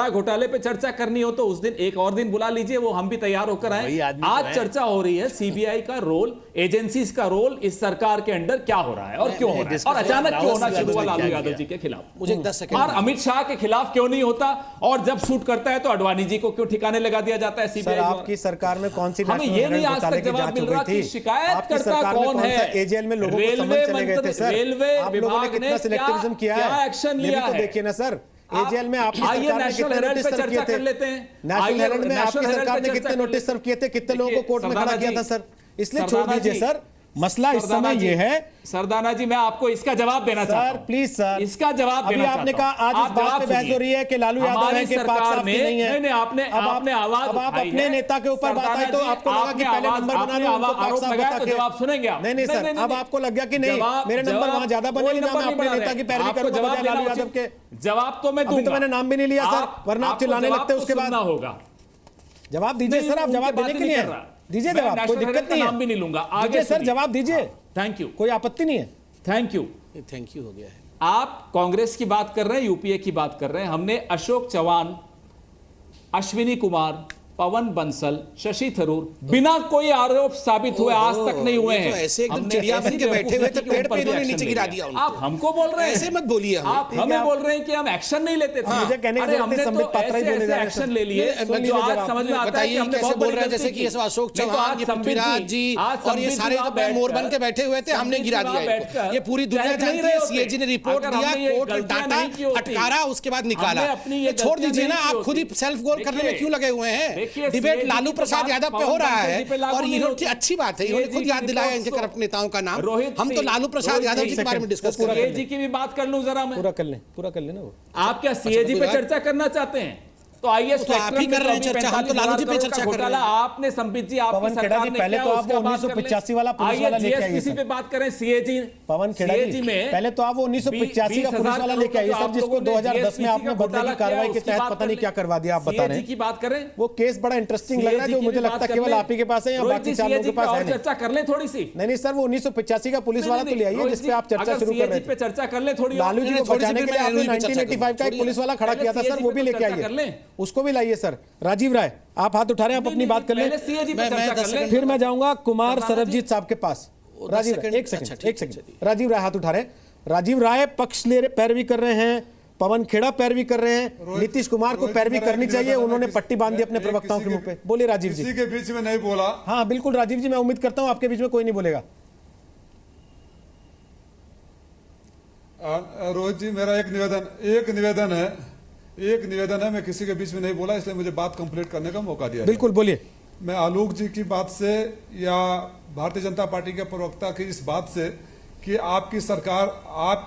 घोटाले पे चर्चा करनी हो तो उस दिन एक और दिन बुला लीजिए, वो हम भी तैयार होकर आए। आज चर्चा हो रही है सीबीआई का रोल, एजेंसीज का रोल इस सरकार के अंदर क्या हो रहा है और क्यों हो रहा है, और अचानक क्यों होना शुरू हुआ लालू यादव जी के खिलाफ, मुझे 10 सेकंड, और अमित शाह के खिलाफ क्यों नहीं होता, और जब सूट करता है तो अडवाणी जी को क्यों ठिकाने लगा दिया जाता है सीबीआई? आपकी सरकार में कौन सी हमें ये नहीं आज तक जवाब मिल रहा कि शिकायतकर्ता कौन है, एजेएल में लोगों को समन चले गए थे सर, रेलवे आप लोगों ने कितना सिलेक्टिविज्म किया है, एक्शन लिया है, देखिए ना सर। एजेएल में आपकी आइए सरकार ने नेशनल कितने हेराल्ड नोटिस पे सर्व किए चर्चा कर थे? लेते हैं। नेशनल हेराल्ड में आपकी सरकार ने कितने नोटिस सर्व किए थे, कितने लोगों को कोर्ट में खड़ा किया था सर? इसलिए छोड़ दीजिए सर, मसला इस समय ये है। सरदाना जी, मैं आपको इसका जवाब देना चाहता हूं। सर प्लीज सर, इसका जवाब देना चाहता हूं। आपने कहा आज इस बात पे बहस हो रही है कि लालू यादव है कि पाक साफ की नहीं है। नहीं, आपने आवाज अब आप अपने नेता के ऊपर बात आई तो आपको लगा कि पहले नंबर बना लो, उनको पाक साफ बता के जवाब सुनेंगे आप? नहीं सर, अब आपको लग गया कि नहीं मेरे नंबर वहां ज्यादा बने, मैं अपने नेता की पैरवी करूंगा बजाय लालू यादव के। जवाब तो मैं दूंगा, अभी तो मैंने नाम भी नहीं लिया सर, वरना आप चिल्लाने लगते उसके बाद। होगा जवाब दीजिए सर, आप जवाब देने के लिए दीजिए जवाब, कोई दिक्कत नहीं है, नाम भी नहीं लूंगा आगे सर जवाब दीजिए। थैंक यू, कोई आपत्ति नहीं है। थैंक यू हो गया है। आप कांग्रेस की बात कर रहे हैं, यूपीए की बात कर रहे हैं, हमने अशोक चौहान, अश्विनी कुमार, पवन बंसल, शशि थरूर बिना कोई आरोप साबित हुए आज तक नहीं हुए हैं। ऐसे एकदम चिड़िया बन के बैठे हुए थे, पेड़ पे इन्होंने नीचे गिरा दिया उनको। आप हमको बोल रहे हैं, ऐसे मत बोलिए, आप हमें बोल रहे हैं कि हम एक्शन नहीं लेते थे। मुझे कहने की हमने संबित पात्रा ही बोलने जा रहे हैं एक्शन ले लिए, जो आज समझ में आता है कि हमने बहुत बोल रहे हैं जैसे कि ये अशोक चौहान, पृथ्वीराज जी और ये सारे मोर बन के बैठे हुए थे, हमने गिरा दिया। ये पूरी दुनिया जानती है, सीएजी ने रिपोर्ट दिया, कोर्ट डाटा फटकारा, उसके बाद निकाला। छोड़ दीजिए ना, आप खुद ही सेल्फ गोल करने में क्यों लगे हुए हैं? डिबेट लालू प्रसाद यादव पे हो रहा है और इन्होंने अच्छी बात है, इन्होंने खुद याद दिलाया इनके करप्ट नेताओं का नाम। हम तो लालू प्रसाद यादव जी के बारे में डिस्कस कर रहे हैं। सीएजी की भी बात कर लूं जरा मैं, पूरा कर लेना वो। आप क्या सीएजी पे चर्चा करना चाहते हैं? तो आइए आप ही कर रहे हैं चर्चा, हम तो लालू जी पे चर्चा कर रहे हैं। आपने संबित जी, आपकी सरकार ने पहले तो आप 1985 वाला पुलिस वाला लेके आइए किसी पे बात करें सीएजी पवन खेड़ा जी में, पहले तो आप 1985 का पुलिस वाला लेके आइए सर, जिसको 2010 में आपने बदले की कार्रवाई के तहत पता नहीं क्या करवा दिया। आप बता रहे हैं की बात करें, वो केस बड़ा इंटरेस्टिंग लग रहा है, जो मुझे लगता है केवल आप ही के पास है या बाकी 4 लोगों के पास है। चर्चा कर ले थोड़ी सी। नहीं सर, वो 1985 का पुलिस वाला तो ले आइए जिसपे आप चर्चा शुरू कर रहे थे। चर्चा कर ले थोड़ी। लालू जी को बचाने के लिए आपने 1985 का एक पुलिस वाला खड़ा किया था सर, वो भी लेके आइए, उसको भी लाइए सर। राजीव राय, आप हाथ उठा रहे हैं, आप अपनी बात कर लें, फिर मैं जाऊंगा कुमार सरबजीत साहब के पास। राजीव एक सेकंड, राजीव राय हाथ उठा रहे हैं। राजीव राय पक्ष ले पैरवी कर रहे हैं, पवन खेड़ा पैरवी कर रहे हैं, नीतीश कुमार को पैरवी करनी चाहिए, उन्होंने पट्टी बांध दी अपने प्रवक्ताओं के मुंह पे। बोलिए राजीव जी। किसी के बीच में नहीं बोला। हाँ बिल्कुल राजीव जी, मैं उम्मीद करता हूं आपके बीच में कोई नहीं बोलेगा। रोहित जी, मेरा एक निवेदन है, मैं किसी के बीच में नहीं बोला, इसलिए मुझे बात कंप्लीट करने का मौका दिया। बिल्कुल बोलिए। मैं आलोक जी की बात से या भारतीय जनता पार्टी के प्रवक्ता की इस बात से कि आपकी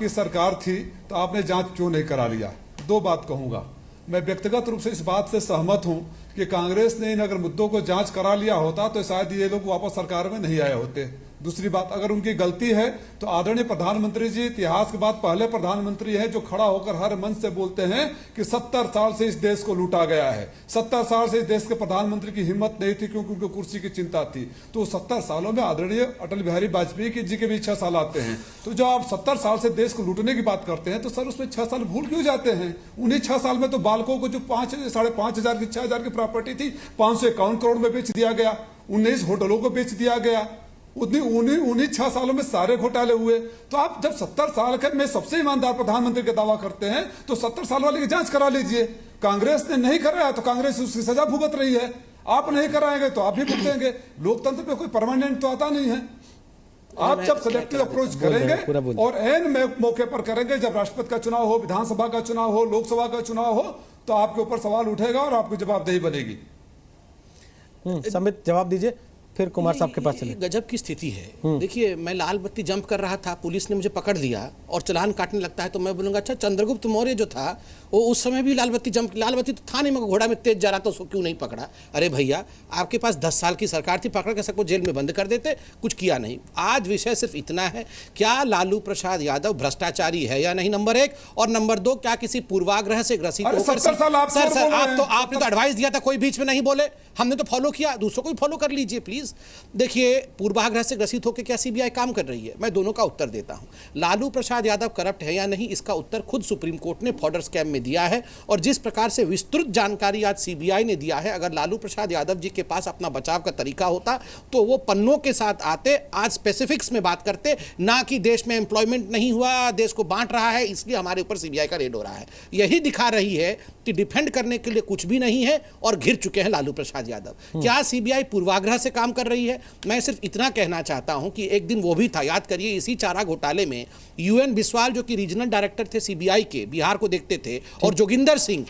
सरकार थी तो आपने जांच क्यों नहीं करा लिया, 2 बात कहूंगा। मैं व्यक्तिगत रूप से इस बात से सहमत हूं कि कांग्रेस ने इन अगर मुद्दों को जांच करा लिया होता तो शायद ये लोग वापस सरकार में नहीं आए होते। दूसरी बात, अगर उनकी गलती है तो आदरणीय प्रधानमंत्री जी इतिहास के बाद पहले प्रधानमंत्री हैं जो खड़ा होकर हर मंच से बोलते हैं कि 70 साल से इस देश को लूटा गया है। 70 साल से इस देश के प्रधानमंत्री की हिम्मत नहीं थी क्योंकि उनको कुर्सी की चिंता थी। तो 70 सालों में आदरणीय अटल बिहारी वाजपेयी जी के भी 6 साल आते हैं। तो जब आप 70 साल से देश को लूटने की बात करते हैं तो सर उसमें 6 साल भूल क्यों जाते हैं? उन्हीं 6 साल में तो बालकों को जो 5,500 की 6,000 की प्रॉपर्टी थी 551 करोड़ में बेच दिया गया, 19 होटलों को बेच दिया गया। उन्हीं 6 सालों में सारे घोटाले हुए। तो आप जब 70 साल के में सबसे ईमानदार प्रधानमंत्री का दावा करते हैं तो 70 साल वाले की जांच करा लीजिए। कांग्रेस ने नहीं कराया तो कांग्रेस उसकी सजा भुगत रही है, आप नहीं कराएंगे तो आप भी भुगतेंगे। लोकतंत्र पे कोई परमानेंट तो आता नहीं है। आप जब सिलेक्टिव अप्रोच करेंगे और एन मौके पर करेंगे, जब राष्ट्रपति का चुनाव हो, विधानसभा का चुनाव हो, लोकसभा का चुनाव हो, तो आपके ऊपर सवाल उठेगा और आपकी जवाबदेही बनेगी। समित जवाब दीजिए, फिर कुमार साहब के पास चले। गजब की स्थिति है। देखिए, मैं लाल बत्ती जंप कर रहा था, पुलिस ने मुझे पकड़ लिया और चालान काटने लगता है तो मैं बोलूंगा अच्छा चंद्रगुप्त मौर्य जो था वो उस समय भी लाल बत्ती तो था नहीं, मगर घोड़ा में तेज जा रहा था, उसको क्यों नहीं पकड़ा? अरे भैया, आपके पास 10 साल की सरकार थी, पकड़ के सबको जेल में बंद कर देते, कुछ किया नहीं। आज विषय सिर्फ इतना है, क्या लालू प्रसाद यादव भ्रष्टाचारी है या नहीं, नंबर 1, और नंबर 2, क्या किसी पूर्वाग्रह से ग्रसित होकर सर आपने तो एडवाइस दिया था, कोई बीच में नहीं बोले, हमने तो फॉलो किया, दूसरों को भी फॉलो कर लीजिए प्लीज। देखिए, पूर्वाग्रह से ग्रसित होकर क्या सीबीआई काम कर रही है? मैं दोनों का उत्तर देता हूं। लालू प्रसाद यादव करप्ट है या नहीं, इसका उत्तर खुद सुप्रीम कोर्ट ने फॉर्डर स्कैम में दिया है। और जिस प्रकार से विस्तृत जानकारी आज सीबीआई ने दिया है, अगर लालू प्रसाद यादव जी के पास अपना बचाव का तरीका होता तो वो पन्नों के साथ आते, आज स्पेसिफिक्स में बात करते, ना कि देश में एम्प्लॉयमेंट नहीं हुआ, देश को बांट रहा है इसलिए हमारे ऊपर सीबीआई का रेड हो रहा है। यही दिखा रही है कि डिफेंड करने के लिए कुछ भी नहीं है और घिर चुके हैं लालू प्रसाद यादव। क्या सीबीआई पूर्वाग्रह से काम कर रही है? मैं सिर्फ इतना कहना चाहता हूं कि एक दिन वो भी था, याद करिए, इसी चारा घोटाले में यूएन बिस्वाल जो कि रीजनल डायरेक्टर थे सीबीआई के, बिहार को देखते थे, और जोगिंदर सिंह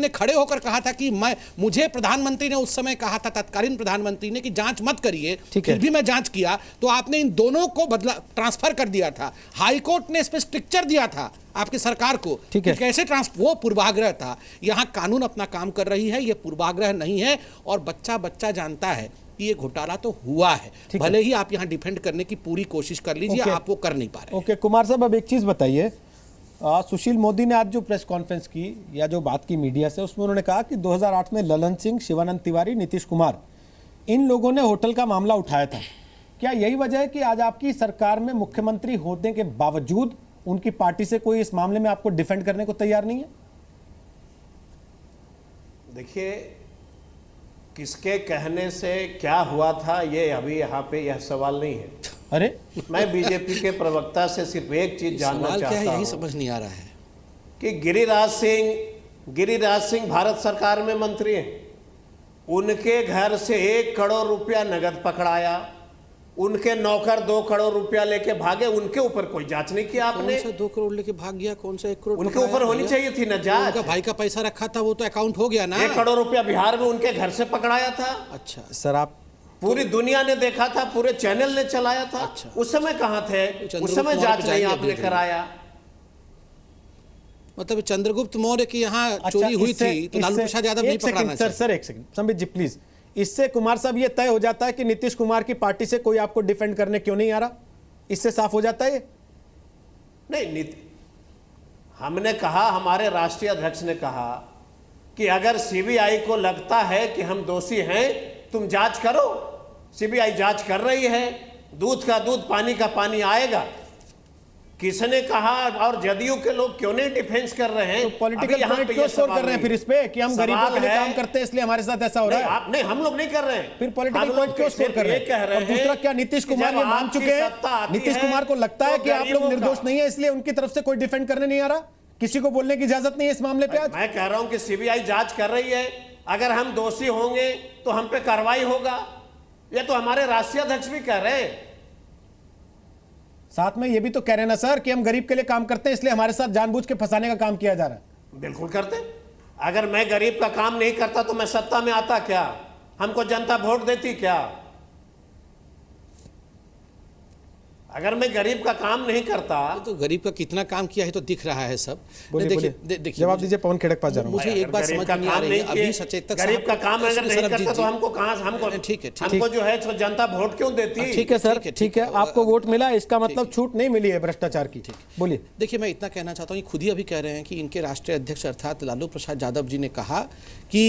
ने खड़े होकर कहा था कि मुझे प्रधानमंत्री ने उस समय कहा था, तत्कालीन प्रधानमंत्री ने, कि जांच मत करिए, फिर भी मैं जांच किया, तो आपने इन दोनों को बदला, ट्रांसफर कर दिया था। हाईकोर्ट ने इस पर स्ट्रिक्चर दिया था आपकी सरकार को कि कैसे वो पूर्वाग्रह था। यहां कानून अपना काम कर रही है, ये पूर्वाग्रह नहीं है, और बच्चा जानता है कि ये घोटाला तो हुआ है, भले ही आप यहां डिफेंड करने की पूरी कोशिश कर लीजिए, आप वो कर नहीं पा रहे। ओके कुमार साहब, अब एक चीज बताइए, सुशील मोदी ने आज जो प्रेस कॉन्फ्रेंस की या जो बात की मीडिया से, उसमें उन्होंने कहा कि 2008 में ललन सिंह, शिवानंद तिवारी, नीतीश कुमार, इन लोगों ने होटल का मामला उठाया था। क्या यही वजह है कि आज आपकी सरकार में मुख्यमंत्री होने के बावजूद उनकी पार्टी से कोई इस मामले में आपको डिफेंड करने को तैयार नहीं है? देखिए, किसके कहने से क्या हुआ था ये अभी यहाँ पे यह सवाल नहीं है। अरे, मैं बीजेपी के प्रवक्ता से सिर्फ एक चीज जानना चाहता हूँ, यही समझ नहीं आ रहा है कि गिरिराज सिंह भारत सरकार में मंत्री हैं, उनके घर से 1 करोड़ रुपया नगद पकड़ाया, उनके नौकर 2 करोड़ रुपया लेके भागे, उनके ऊपर कोई जांच नहीं किया आपने? कौन सा 2 करोड़ लेके भाग गया, कौन सा 1 करोड़? उनके ऊपर होनी चाहिए थी ना जांच। उनका भाई का पैसा रखा था, वो तो अकाउंट हो गया ना। 1 करोड़ रुपया बिहार में उनके घर से पकड़ाया था। अच्छा सर, आप पूरी दुनिया ने देखा था, पूरे चैनल ने चलाया था। अच्छा। उस समय कहां थे? उस समय जांच नहीं आपने कराया। मतलब चंद्रगुप्त मौर्य की यहाँ चोरी हुई थी तो लालू प्रसाद यादव नहीं पकड़ाना चाहिए? सर एक सेकंड संबित जी प्लीज। इससे कुमार साहब ये तय हो जाता है कि नीतीश कुमार की पार्टी से कोई आपको डिफेंड करने क्यों नहीं आ रहा? इससे साफ हो जाता है ये? नहीं, हमने कहा, हमारे राष्ट्रीय अध्यक्ष ने कहा कि अगर सीबीआई को लगता है कि हम दोषी हैं, तुम जांच करो। सीबीआई जांच कर रही है, दूध का दूध, पानी का पानी आएगा। किसने कहा? और जदयू के लोग क्यों नहीं डिफेंस कर रहे हैं? तो पॉलिटिकल पॉइंट क्यों स्कोर कर रहे हैं फिर इस पे कि हम गरीबों के लिए काम करते हैं इसलिए हमारे साथ ऐसा हो रहा है? आप नहीं, हम लोग नहीं कर रहे हैं। फिर पॉलिटिकल पॉइंट क्यों स्कोर कर रहे हैं? और दूसरा, क्या नीतीश कुमार ये मान चुके हैं? नीतीश कुमार को लगता है कि आप लोग निर्दोष नहीं है, इसलिए उनकी तरफ से कोई डिफेंड करने नहीं आ रहा? किसी को बोलने की इजाजत नहीं है इस मामले पे? आज मैं कह रहा हूं कि सीबीआई जांच कर रही है, अगर हम दोषी होंगे तो हम पे कार्रवाई होगा। ये तो हमारे राष्ट्रीय अध्यक्ष भी कह रहे हैं। साथ में ये भी तो कह रहे हैं ना सर कि हम गरीब के लिए काम करते हैं, इसलिए हमारे साथ जानबूझ के फंसाने का काम किया जा रहा है। बिल्कुल करते। अगर मैं गरीब का काम नहीं करता तो मैं सत्ता में आता क्या? हमको जनता वोट देती क्या? अगर मैं गरीब का काम नहीं करता तो गरीब का कितना काम किया है तो दिख रहा है सब। बोलिए, देखिए बोलिए। देखिए जवाब दीजिए, पवन खेड़े के पास जा रहा हूं। मुझे एक बात समझ में नहीं आ रही है, अभी सचेतक गरीब का काम अगर नहीं करता तो हमको कहाँ से हमको ठीक है, हमको जो है तो जनता वोट क्यों देती? ठीक है सर, ठीक है, आपको वोट मिला, इसका मतलब छूट नहीं मिली है भ्रष्टाचार की। बोलिए। देखिए मैं इतना कहना चाहता हूँ, खुद ही अभी कह रहे हैं कि इनके राष्ट्रीय अध्यक्ष अर्थात लालू प्रसाद यादव जी ने कहा कि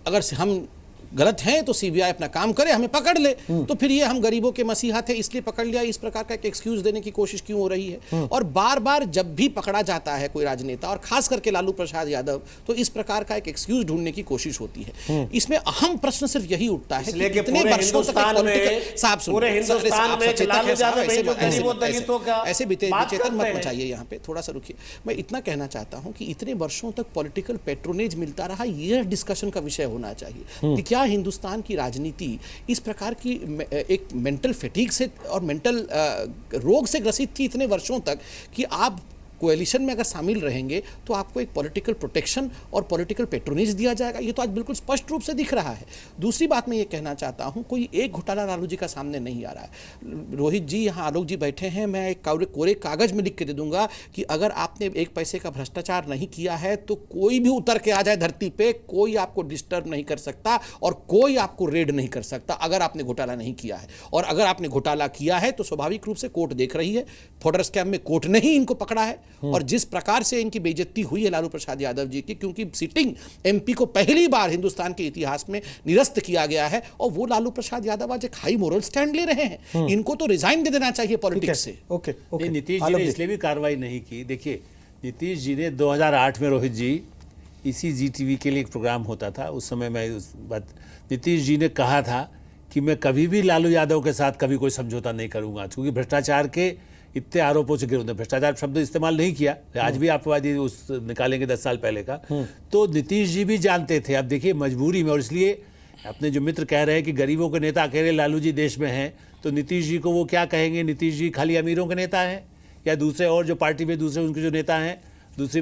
अगर हम गलत हैं तो सीबीआई अपना काम करे, हमें पकड़ ले। तो फिर ये हम गरीबों के मसीहा थे इसलिए पकड़ लिया, इस प्रकार का एक एक्सक्यूज देने की कोशिश क्यों हो रही है? और बार बार जब भी पकड़ा जाता है कोई राजनेता और खास करके लालू प्रसाद यादव, तो इस प्रकार का एक एक्सक्यूज ढूंढने की कोशिश होती है। इसमें अहम प्रश्न सिर्फ यही उठता है कि कितने वर्षों तक ऐसे विचेतन मत मचाइए, यहाँ पे थोड़ा सा रुकिए। मैं इतना कहना चाहता हूँ कि इतने वर्षों तक पॉलिटिकल पेट्रोनेज मिलता रहा, यह डिस्कशन का विषय होना चाहिए कि क्या हिंदुस्तान की राजनीति इस प्रकार की एक मेंटल फैटिग से और मेंटल रोग से ग्रसित थी इतने वर्षों तक कि आप कोएलिशन में अगर शामिल रहेंगे तो आपको एक पॉलिटिकल प्रोटेक्शन और पॉलिटिकल पेट्रोनेज दिया जाएगा। ये तो आज बिल्कुल स्पष्ट रूप से दिख रहा है। दूसरी बात मैं ये कहना चाहता हूँ, कोई एक घोटाला लालू जी का सामने नहीं आ रहा है। रोहित जी यहाँ आलोक जी बैठे हैं, मैं एक कोरे कागज में लिख के दे दूंगा कि अगर आपने एक पैसे का भ्रष्टाचार नहीं किया है तो कोई भी उतर के आ जाए धरती पे, कोई आपको डिस्टर्ब नहीं कर सकता और कोई आपको रेड नहीं कर सकता अगर आपने घोटाला नहीं किया है। और अगर आपने घोटाला किया है तो स्वाभाविक रूप से कोर्ट देख रही है। फॉर्डर स्कैम में कोर्ट ने ही इनको पकड़ा है और जिस प्रकार से इनकी बेइज्जती हुई है लालू प्रसाद यादव जी की, क्योंकि सिटिंग एमपी को पहली बार हिंदुस्तान के इतिहास में निरस्त किया गया है और वो लालू प्रसाद यादव आज एक हाई मोरल स्टैंड ले रहे हैं। इनको तो रिजाइन दे देना चाहिए पॉलिटिक्स से। Okay, okay. नीतीश जी ने इसलिए भी कार्रवाई नहीं की। देखिए नीतीश जी ने 2008 में, रोहित जी, इसी जीटीवी के लिए एक प्रोग्राम होता था, उस समय मैं उस बात, नीतीश जी ने कहा था कि मैं कभी भी लालू यादव के साथ कभी कोई समझौता नहीं करूंगा, क्योंकि भ्रष्टाचार के इतने आरोपों से गिरे, भ्रष्टाचार शब्द इस्तेमाल नहीं किया, आज भी आपवादी उस निकालेंगे 10 साल पहले का। तो नीतीश जी भी जानते थे। अब देखिए मजबूरी में, और इसलिए अपने जो मित्र कह रहे हैं कि गरीबों के नेता अकेले लालू जी देश में हैं, तो नीतीश जी को वो क्या कहेंगे? नीतीश जी खाली अमीरों के नेता हैं या दूसरे और जो पार्टी में दूसरे उनके जो नेता हैं, दूसरे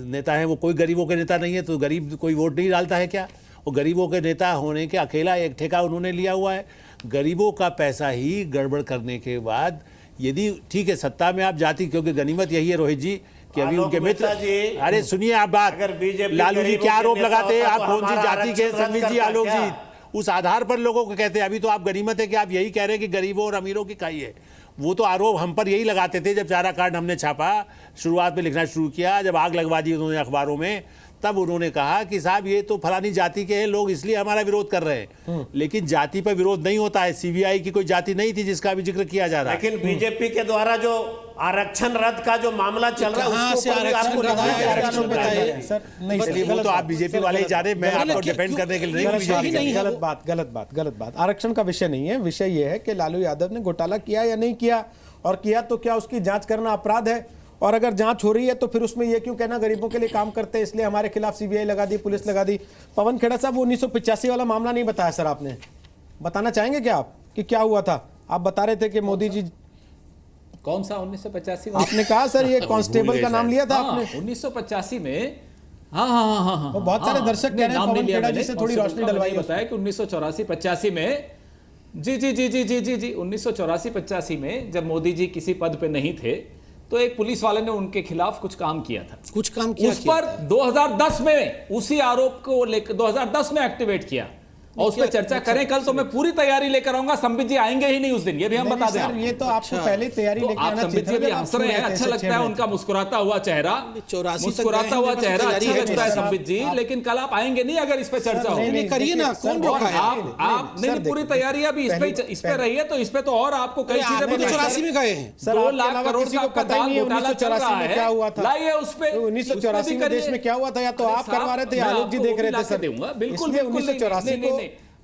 नेता हैं, वो कोई गरीबों के नेता नहीं है? तो गरीब कोई वोट नहीं डालता है क्या? वो गरीबों के नेता होने के अकेला एक ठेका उन्होंने लिया हुआ है। गरीबों का पैसा ही गड़बड़ करने के बाद, यदि ठीक है सत्ता में आप जाति, क्योंकि गनीमत यही है रोहित जी कि अभी उनके मित्र, अरे सुनिए आप बात, लालू जी क्या आरोप लगाते हैं, आप कौन सी जाति के? संबित जी, आलोक जी, उस आधार पर लोगों को कहते हैं। अभी तो आप गनीमत है कि आप यही कह रहे हैं कि गरीबों और अमीरों की खाई है। वो तो आरोप हम पर यही लगाते थे जब चारा कार्ड हमने छापा, शुरुआत में लिखना शुरू किया, जब आग लगवा दी उन्होंने अखबारों में, तब उन्होंने कहा कि साहब ये तो फलानी जाति के हैं लोग, इसलिए हमारा विरोध कर रहे हैं। लेकिन जाति पर विरोध नहीं होता है। सीबीआई की कोई जाति नहीं थी जिसका भी जिक्र किया जा रहा है। लेकिन बीजेपी के द्वारा जो आरक्षण रद्द का जो मामला चल रहा है उसको बताइए सर। नहीं, वो तो आप बीजेपी वाले ही जाने, मैं आपको डिफेंड करने के लिए नहीं। गलत बात। आरक्षण का विषय नहीं है। विषय ये है कि लालू यादव ने घोटाला किया या नहीं किया, और किया तो क्या उसकी जांच करना अपराध है? और अगर जांच हो रही है तो फिर उसमें ये क्यों कहना गरीबों के लिए काम करते हैं इसलिए हमारे खिलाफ सीबीआई लगा दी, पुलिस लगा दी? पवन खेड़ा साहब, वो 1985 वाला मामला नहीं बताया सर आपने, बताना चाहेंगे क्या आप कि क्या हुआ था? आप बता रहे थे कि मोदी जी, कौन सा 1985? आपने कहा सर ये कांस्टेबल का नाम लिया था आपने 1985 में। हाँ, बहुत सारे दर्शक कह रहे हैं पवन खेड़ा जी से थोड़ी रोशनी डलवाई। बताया कि 1984-85 में, जी 1984-85 में जब मोदी जी किसी पद पे नहीं थे तो एक पुलिस वाले ने उनके खिलाफ कुछ काम किया था। कुछ काम किया उस पर 2010 में उसी आरोप को लेकर 2010 में एक्टिवेट किया, और उस पर चर्चा करें कल, तो मैं पूरी तैयारी लेकर आऊंगा। संबित जी आएंगे ही नहीं उस दिन, ये भी हम बता दें। ये तो आपको पहले तैयारी लेकर आना चाहिए। संबित जी हंस रहे हैं, अच्छा लगता है उनका मुस्कुराता हुआ चेहरा, मुस्कुराता हुआ चेहरा अच्छा लगता है संबित जी, लेकिन कल आप आएंगे नहीं अगर इस पे चर्चा हो। करिए ना, कौन रोका है? आप नहीं, पूरी तैयारी अभी इस पे रही है, तो इस पे तो और आपको कई चीजें 84 में गए हैं। 2 लाख करोड़ का पता ही नहीं 1984 में क्या हुआ था। लाइए उस पे 1984 में देश में क्या हुआ था, या तो आप करवा रहे थे, आलोक जी देख रहे थे सर। बिल्कुल 1984 को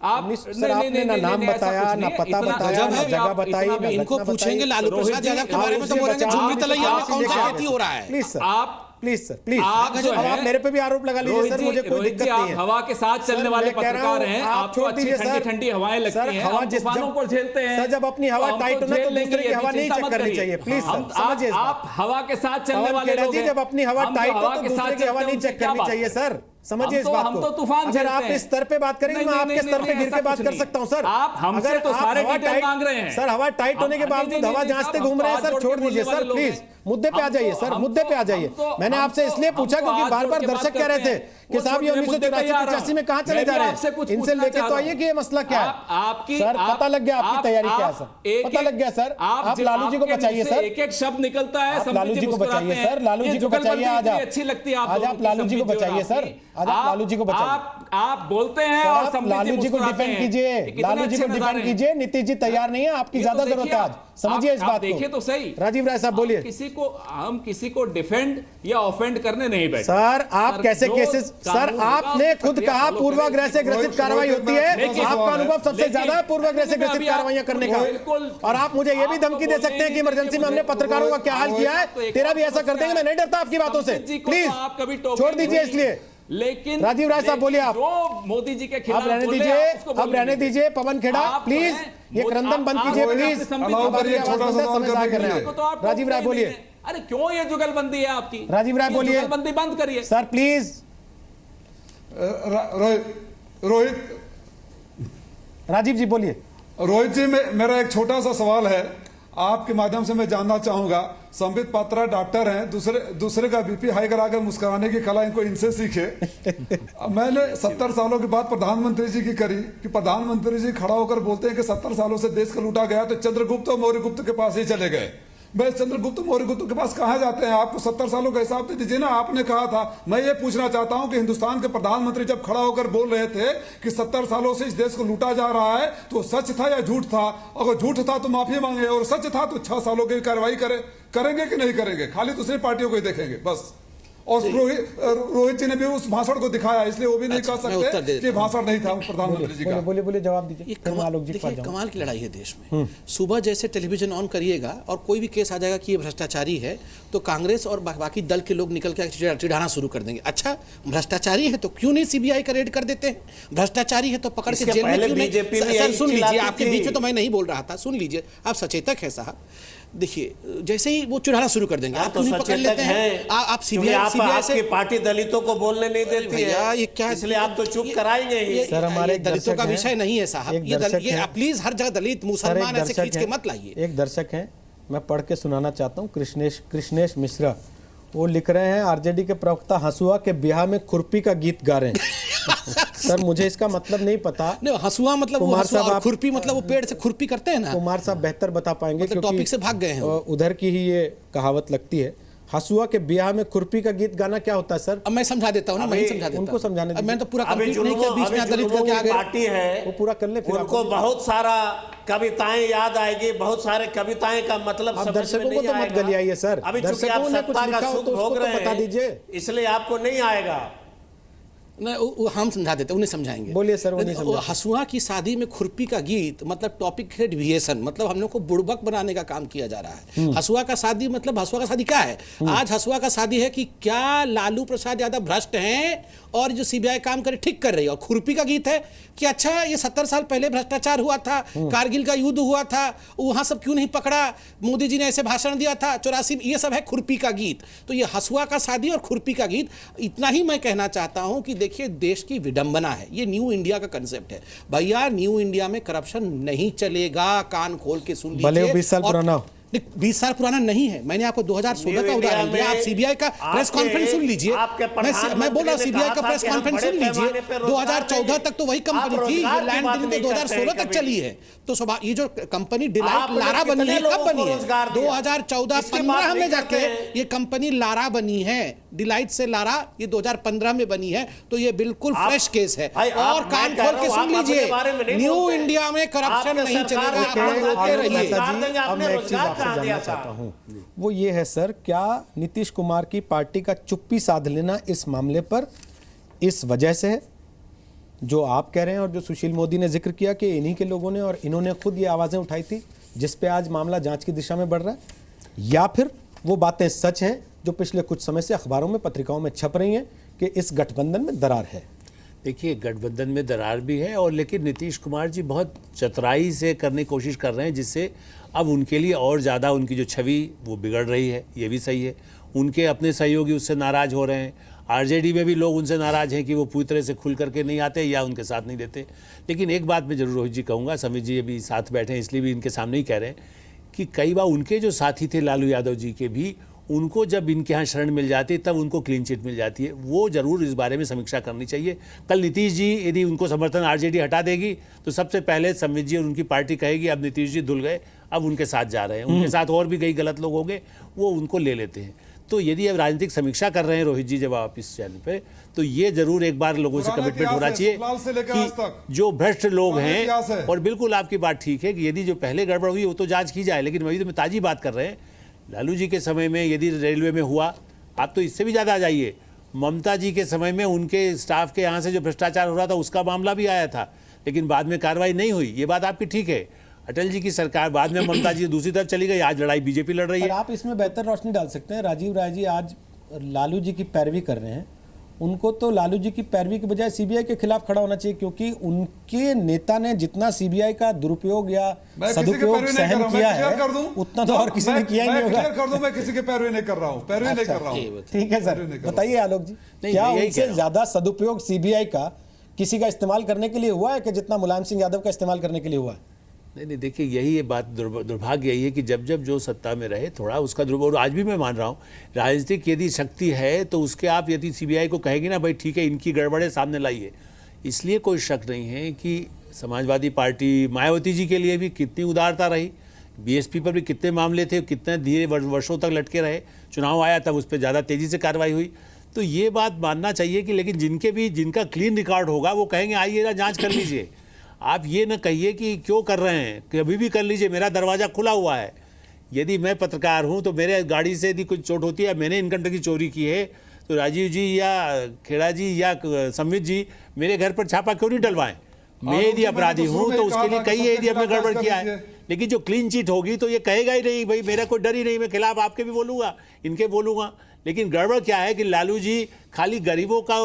आपने ना नाम बताया, ना पता बताया, ना जगह बताई। इनको पूछेंगे लालू प्रसाद यादव के बारे में तो बोलेंगे झुमरी तलैया में कौन सा खेती हो रहा है। प्लीज सर, प्लीज आप मेरे पे भी आरोप लगा लीजिए सर, मुझे कोई दिक्कत नहीं है। हवा के साथ चलने वाले पत्रकार हैं, आपको अच्छी ठंडी हवाएं लगती हैं, हवा तूफानों पर झेलते हैं सर। जब अपनी हवा टाइट हो ना तो दूसरे की हवा नहीं चेक करनी चाहिए। प्लीज सर समझिए, आप हवा के साथ चलने वाले लोग हैं। जब अपनी हवा टाइट हो तो दूसरे की हवा नहीं चेक करनी चाहिए सर। समझिए इस बात हम को। तो तूफान अगर आप झेलते हैं। इस स्तर पे बात करेंगे, मैं आपके स्तर पे गिर के बात कर सकता हूं सर। आप हमसे अगर तो आप सारे हवा डिटेल टाइट मांग रहे हैं सर, हवा टाइट होने के बावजूद हवा जांचते घूम रहे हैं सर। छोड़ दीजिए सर प्लीज, मुद्दे पे आ जाइए सर, मुद्दे पे आ जाइए। मैंने आपसे इसलिए पूछा क्योंकि बार बार दर्शक कह रहे थे कि साहब ये 1984-85 में कहां चले जा रहे हैं, इनसे लेके तो आइए कि ये मसला क्या है। आपकी सर पता लग गया आपकी तैयारी क्या है सर, पता लग गया सर। आप लालू जी को बचाइए सर, एक एक शब्द निकलता है, आप लालू जी को बचाइए सर, लालू जी को बचाइए। आज आप अच्छी लगती है, आज आप लालू जी को बचाइए सर, आज आप लालू जी को बचाइए। आप बोलते हैं और आप लालू जी को डिफेंड कीजिए, लालू जी को डिफेंड कीजिए। नीतीश जी तैयार नहीं है, आपकी ज्यादा जरूरत है आज, समझिए इस बात को। देखिए तो सही, राजीव राय साहब बोलिए। हम किसी को डिफेंड या ऑफेंड करने नहीं बैठे सर। आप कैसे केसेस सर, आपने खुद कहा पूर्वाग्रह से ग्रसित कार्रवाई होती है, आपका अनुभव सबसे ज्यादा है पूर्वाग्रह से ग्रसित कार्रवाइयां करने का। और आप मुझे ये भी धमकी दे सकते हैं कि इमरजेंसी में हमने पत्रकारों का क्या हाल किया है, तेरा भी ऐसा कर देंगे। मैं नहीं डरता आपकी बातों से, प्लीज छोड़ दीजिए इसलिए। लेकिन राजीव राय साहब बोलिए। आप मोदी जी के खिलाफ आप रहने दीजिए, अब रहने दीजिए। पवन खेड़ा प्लीज ये क्रंदन बंद कीजिए प्लीज। राजीव राय बोलिए। अरे क्यों ये जुगलबंदी है आपकी? राजीव राय बोलिए। जुगलबंदी बंद करिए सर प्लीज। रोहित राजीव जी बोलिए। रोहित जी, मेरा एक छोटा सा सवाल है, आपके माध्यम से मैं जानना चाहूंगा। संबित पात्रा डॉक्टर हैं, दूसरे का बीपी हाई कराकर मुस्कुराने की कला इनको इनसे सीखे। मैंने 70 सालों की बात प्रधानमंत्री जी की करी कि प्रधानमंत्री जी खड़ा होकर बोलते हैं कि 70 सालों से देश को लूटा गया, तो चंद्रगुप्त और मौर्यगुप्त के पास ही चले गए। मैं चंद्रगुप्त मौर्यगुप्त के पास कहाँ जाते हैं? आपको 70 सालों का हिसाब दे दीजिए ना। आपने कहा था, मैं ये पूछना चाहता हूं कि हिंदुस्तान के प्रधानमंत्री जब खड़ा होकर बोल रहे थे कि 70 सालों से इस देश को लूटा जा रहा है, तो सच था या झूठ था? अगर झूठ था तो माफी मांगे, और सच था तो 6 सालों की कार्रवाई करेंगे कि नहीं करेंगे? खाली दूसरी पार्टियों को ही देखेंगे बस। और रोहित जी ने भी उस भाषण को दिखाया, इसलिए वो भी नहीं कह सकते कि भाषण नहीं था प्रधानमंत्री जी का। बोलिए जवाब दीजिए। देखिए कमाल की लड़ाई है देश में। सुबह जैसे टेलीविजन ऑन करिएगा और कोई भी केस आ जाएगा कि ये भ्रष्टाचारी है, तो कांग्रेस और बाकी दल के लोग निकल के चिढ़ाना शुरू कर देंगे। अच्छा भ्रष्टाचारी है तो क्यों नहीं सीबीआई का रेड कर देते हैं? भ्रष्टाचारी है तो पकड़ के जेल में क्यों नहीं? सर सुन लीजिए, आपके बीच में तो मैं नहीं बोल रहा था, सुन लीजिए, आप सचेतक है साहब। देखिए जैसे ही वो चिढ़ाना शुरू कर देंगे, आप तो पकड़ लेते हैं। आप सीबीआई से पार्टी दलितों को बोलने नहीं देती है, ये क्या, इसलिए आप तो चुप कराएंगे ही। सर हमारे दलितों का विषय नहीं है साहब, ये प्लीज हर जगह दलित मुसलमान ऐसे खींच के मत लाइए। एक दर्शक हैं, मैं पढ़ के सुनाना चाहता हूँ। कृष्णेश मिश्रा, वो लिख रहे हैं आरजेडी के प्रवक्ता हंसुआ के ब्याह में खुरपी का गीत गा रहे हैं। सर मुझे इसका मतलब नहीं पता। नहीं, हंसुआ मतलब कुमार साहब, खुरपी मतलब वो पेड़ से खुरपी करते हैं ना। कुमार साहब बेहतर बता पाएंगे, मतलब टॉपिक से भाग गए हैं। उधर की ही ये कहावत लगती है। हंसुआ के ब्याह में खुरपी का गीत गाना क्या होता है सर? अब मैं समझा देता हूँ ना, मैं समझा देता हूँ। उनको समझाने दीजिए। मैं तो पूरा कंप्लीट नहीं किया, बीच में दलित करके आ गए। पार्टी है वो पूरा कर ले, फिर उनको बहुत सारा कविताएं याद आएगी, बहुत सारे कविताएं का मतलब समझ में दर्शकों को नहीं तो मत आएगा। गलियाइए सर। अभी चूंकि आप सत्ता का सुख भोग रहे हैं, इसलिए आपको नहीं आएगा। नहीं, हम समझा देते, उन्हें समझाएंगे। बोलिए सर, वो नहीं समझा। हंसुआ की शादी में खुरपी का गीत मतलब टॉपिक है डिविएशन, मतलब हम लोग को बुड़बक बनाने का काम किया जा रहा है। हंसुआ का शादी मतलब हंसुआ का शादी क्या है? आज हंसुआ का शादी है कि क्या लालू प्रसाद यादव भ्रष्ट हैं और जो सीबीआई काम करे ठीक कर रही है। और खुरपी का गीत है कि अच्छा ये 70 साल पहले भ्रष्टाचार हुआ था, कारगिल का युद्ध हुआ था, वहां सब क्यों नहीं पकड़ा, मोदी जी ने ऐसे भाषण दिया था 84, ये सब है खुरपी का गीत। तो ये हंसुआ का शादी और खुरपी का गीत। इतना ही मैं कहना चाहता हूं कि देखिए देश की विडंबना है, ये न्यू इंडिया का कंसेप्ट है भैया। न्यू इंडिया में करप्शन नहीं चलेगा, कान खोल के सुन लीजिए। 20 साल पुराना 20 साल पुराना नहीं है। मैंने आपको 2016 का उदाहरण दिया। आप सीबीआई का प्रेस कॉन्फ्रेंस सुन लीजिए। मैं बोल रहा हूं सीबीआई का प्रेस कॉन्फ्रेंस सुन लीजिए। 2014 तक तो वही कंपनी थी, ये लैंड डीलिंग तो 2016 तक चली है। तो ये जो कंपनी डिलाइट लारा बनी है, कब बनी है? 2014-15 में जाके ये कंपनी लारा बनी है। डिलाइट से लारा ये 2015 में बनी है। तो ये बिल्कुल फ्रेश केस है। और कान खोल के सुन लीजिए, न्यू इंडिया में करप्शन नहीं चलेगा। जानना चाहता हूं वो ये है सर, क्या नीतीश कुमार की पार्टी का चुप्पी साध लेना इस मामले पर इस वजह से है जो आप कह रहे हैं और जो सुशील मोदी ने जिक्र किया कि इन्हीं के लोगों ने और इन्होंने खुद ये आवाजें उठाई थी जिस पे आज मामला जांच की दिशा में बढ़ रहा है, या फिर वो बातें सच हैं जो पिछले कुछ समय से अखबारों में पत्रिकाओं में छप रही हैं कि इस गठबंधन में दरार है? देखिए गठबंधन में दरार भी है, और लेकिन नीतीश कुमार जी बहुत चतुराई से करने की कोशिश कर रहे हैं, जिससे अब उनके लिए और ज़्यादा उनकी जो छवि वो बिगड़ रही है। ये भी सही है। उनके अपने सहयोगी उससे नाराज़ हो रहे हैं। आरजेडी में भी लोग उनसे नाराज हैं कि वो पूरी तरह से खुल करके नहीं आते या उनके साथ नहीं देते। लेकिन एक बात मैं जरूर रोहित जी कहूँगा, समित जी अभी साथ बैठे हैं इसलिए भी इनके सामने ही कह रहे हैं कि कई बार उनके जो साथी थे लालू यादव जी के भी, उनको जब इनके यहाँ शरण मिल जाती है तब उनको क्लीन चिट मिल जाती है। वो जरूर इस बारे में समीक्षा करनी चाहिए। कल नीतीश जी यदि उनको समर्थन आरजेडी हटा देगी तो सबसे पहले समित जी और उनकी पार्टी कहेगी अब नीतीश जी धुल गए, अब उनके साथ जा रहे हैं। उनके साथ और भी कई गलत लोग होंगे, वो उनको ले लेते हैं। तो यदि अब राजनीतिक समीक्षा कर रहे हैं रोहित जी जब आप इस चैनल पे, तो ये जरूर एक बार लोगों से कमिटमेंट होना चाहिए कि जो भ्रष्ट लोग हैं, और बिल्कुल आपकी बात ठीक है कि यदि जो पहले गड़बड़ हुई वो तो जांच की जाए, लेकिन वही तो मैं ताजी बात कर रहे हैं। लालू जी के समय में यदि रेलवे में हुआ, आप तो इससे भी ज़्यादा आ जाइए, ममता जी के समय में उनके स्टाफ के यहाँ से जो भ्रष्टाचार हो रहा था उसका मामला भी आया था, लेकिन बाद में कार्रवाई नहीं हुई। ये बात आपकी ठीक है। अटल जी की सरकार बाद में ममता जी दूसरी तरफ चली गई, आज लड़ाई बीजेपी लड़ रही है। आप इसमें बेहतर रोशनी डाल सकते हैं। राजीव राय जी आज लालू जी की पैरवी कर रहे हैं, उनको तो लालू जी की पैरवी के बजाय सीबीआई के खिलाफ खड़ा होना चाहिए, क्योंकि उनके नेता ने जितना सीबीआई का दुरुपयोग या सदुपयोग सहन किया है उतना तो और किसी ने किया ही नहीं होगा। कर दूं, मैं किसी के पैरवी नहीं कर रहा हूं, पैरवी नहीं कर रहा हूं। ठीक है सर, बताइए आलोक जी, क्या उनसे ज्यादा सदुपयोग सीबीआई का किसी का इस्तेमाल करने के लिए हुआ है कि जितना मुलायम सिंह यादव का इस्तेमाल करने के लिए हुआ है? नहीं, देखिए यही ये बात दुर्भाग्य यही है कि जब जब जो सत्ता में रहे थोड़ा उसका दुर्भाग्य, आज भी मैं मान रहा हूँ राजनीतिक यदि शक्ति है तो उसके आप यदि सीबीआई को कहेगी ना भाई ठीक है इनकी गड़बड़े सामने लाइए, इसलिए कोई शक नहीं है कि समाजवादी पार्टी मायावती जी के लिए भी कितनी उदारता रही, बीएसपी पर भी कितने मामले थे, कितने धीरे वर्षों तक लटके रहे, चुनाव आया तब उस पर ज़्यादा तेज़ी से कार्रवाई हुई। तो ये बात मानना चाहिए कि लेकिन जिनका क्लीन रिकॉर्ड होगा वो कहेंगे आइए ना जाँच कर लीजिए। आप ये न कहिए कि क्यों कर रहे हैं, कभी भी कर लीजिए, मेरा दरवाज़ा खुला हुआ है। यदि मैं पत्रकार हूं तो मेरे गाड़ी से यदि कुछ चोट होती है, मैंने इनकम टैक्स की चोरी की है, तो राजीव जी या खेड़ा जी या समित जी मेरे घर पर छापा क्यों नहीं डलवाएं? मैं यदि अपराधी हूं तो उसके लिए कहिए यदि हमने गड़बड़ किया है, लेकिन जो क्लीन चिट होगी तो ये कहेगा ही नहीं भाई मेरा कोई डर ही नहीं, मैं खिलाफ आपके भी बोलूँगा, इनके बोलूँगा। लेकिन गड़बड़ क्या है कि लालू जी खाली गरीबों का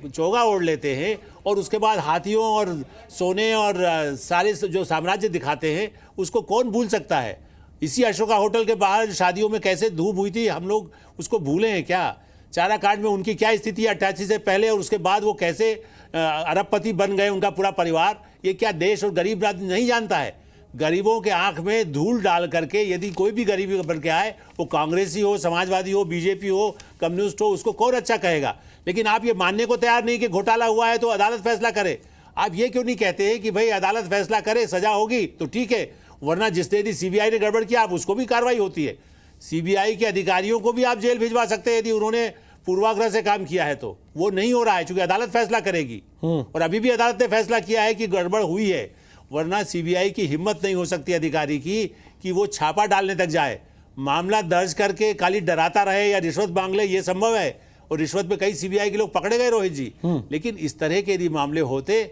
चोगा ओढ़ लेते हैं और उसके बाद हाथियों और सोने और सारे जो साम्राज्य दिखाते हैं उसको कौन भूल सकता है। इसी अशोका होटल के बाहर शादियों में कैसे धूप हुई थी, हम लोग उसको भूले हैं क्या? चारा कांड में उनकी क्या स्थिति है 88 से पहले और उसके बाद वो कैसे अरबपति बन गए, उनका पूरा परिवार, ये क्या देश और गरीब आदमी नहीं जानता है? गरीबों के आंख में धूल डाल करके यदि कोई भी गरीबी बन के आए, वो कांग्रेसी हो, समाजवादी हो, बीजेपी हो, कम्युनिस्ट हो, उसको कौन अच्छा कहेगा? लेकिन आप ये मानने को तैयार नहीं कि घोटाला हुआ है तो अदालत फैसला करे। आप ये क्यों नहीं कहते हैं कि भाई अदालत फैसला करे, सजा होगी तो ठीक है, वरना जिसने यदि सीबीआई ने गड़बड़ किया आप उसको भी कार्रवाई होती है। सीबीआई के अधिकारियों को भी आप जेल भिजवा सकते हैं यदि उन्होंने पूर्वाग्रह से काम किया है, तो वो नहीं हो रहा है क्योंकि अदालत फैसला करेगी। और अभी भी अदालत ने फैसला किया है कि गड़बड़ हुई है, वरना सीबीआई की हिम्मत नहीं हो सकती अधिकारी की कि वो छापा डालने तक जाए। मामला दर्ज करके खाली डराता रहे या रिश्वत मांग ले, ये संभव है, और रिश्वत में कई सीबीआई के लोग पकड़े गए रोहित जी। लेकिन इस तरह के यदि मामले होते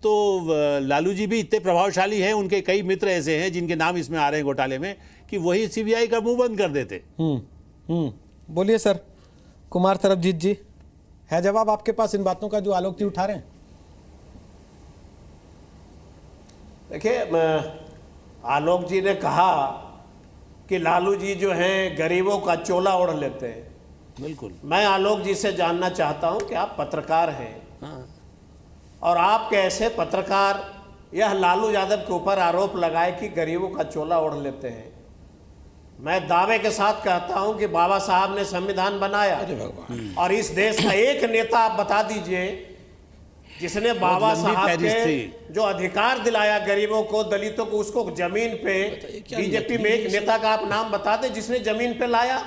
तो लालू जी भी इतने प्रभावशाली हैं, उनके कई मित्र ऐसे हैं जिनके नाम इसमें आ रहे हैं घोटाले में, कि वही सीबीआई का मुंह बंद कर देते। बोलिए सर कुमार तरफजीत जी, है जवाब आपके पास इन बातों का जो आलोक जी उठा रहे हैं? देखिए, आलोक जी ने कहा कि लालू जी जो हैं गरीबों का चोला ओढ़ लेते हैं। बिल्कुल। मैं आलोक जी से जानना चाहता हूं कि आप पत्रकार हैं, हाँ। और आप कैसे पत्रकार यह लालू यादव के ऊपर आरोप लगाए कि गरीबों का चोला ओढ़ लेते हैं। मैं दावे के साथ कहता हूं कि बाबा साहब ने संविधान बनाया, और इस देश का एक नेता आप बता दीजिए जिसने बाबा साहब के जो अधिकार दिलाया गरीबों को, दलितों को, उसको जमीन पे, बीजेपी में एक नेता का आप नाम बता दें जिसने जमीन पे लाया।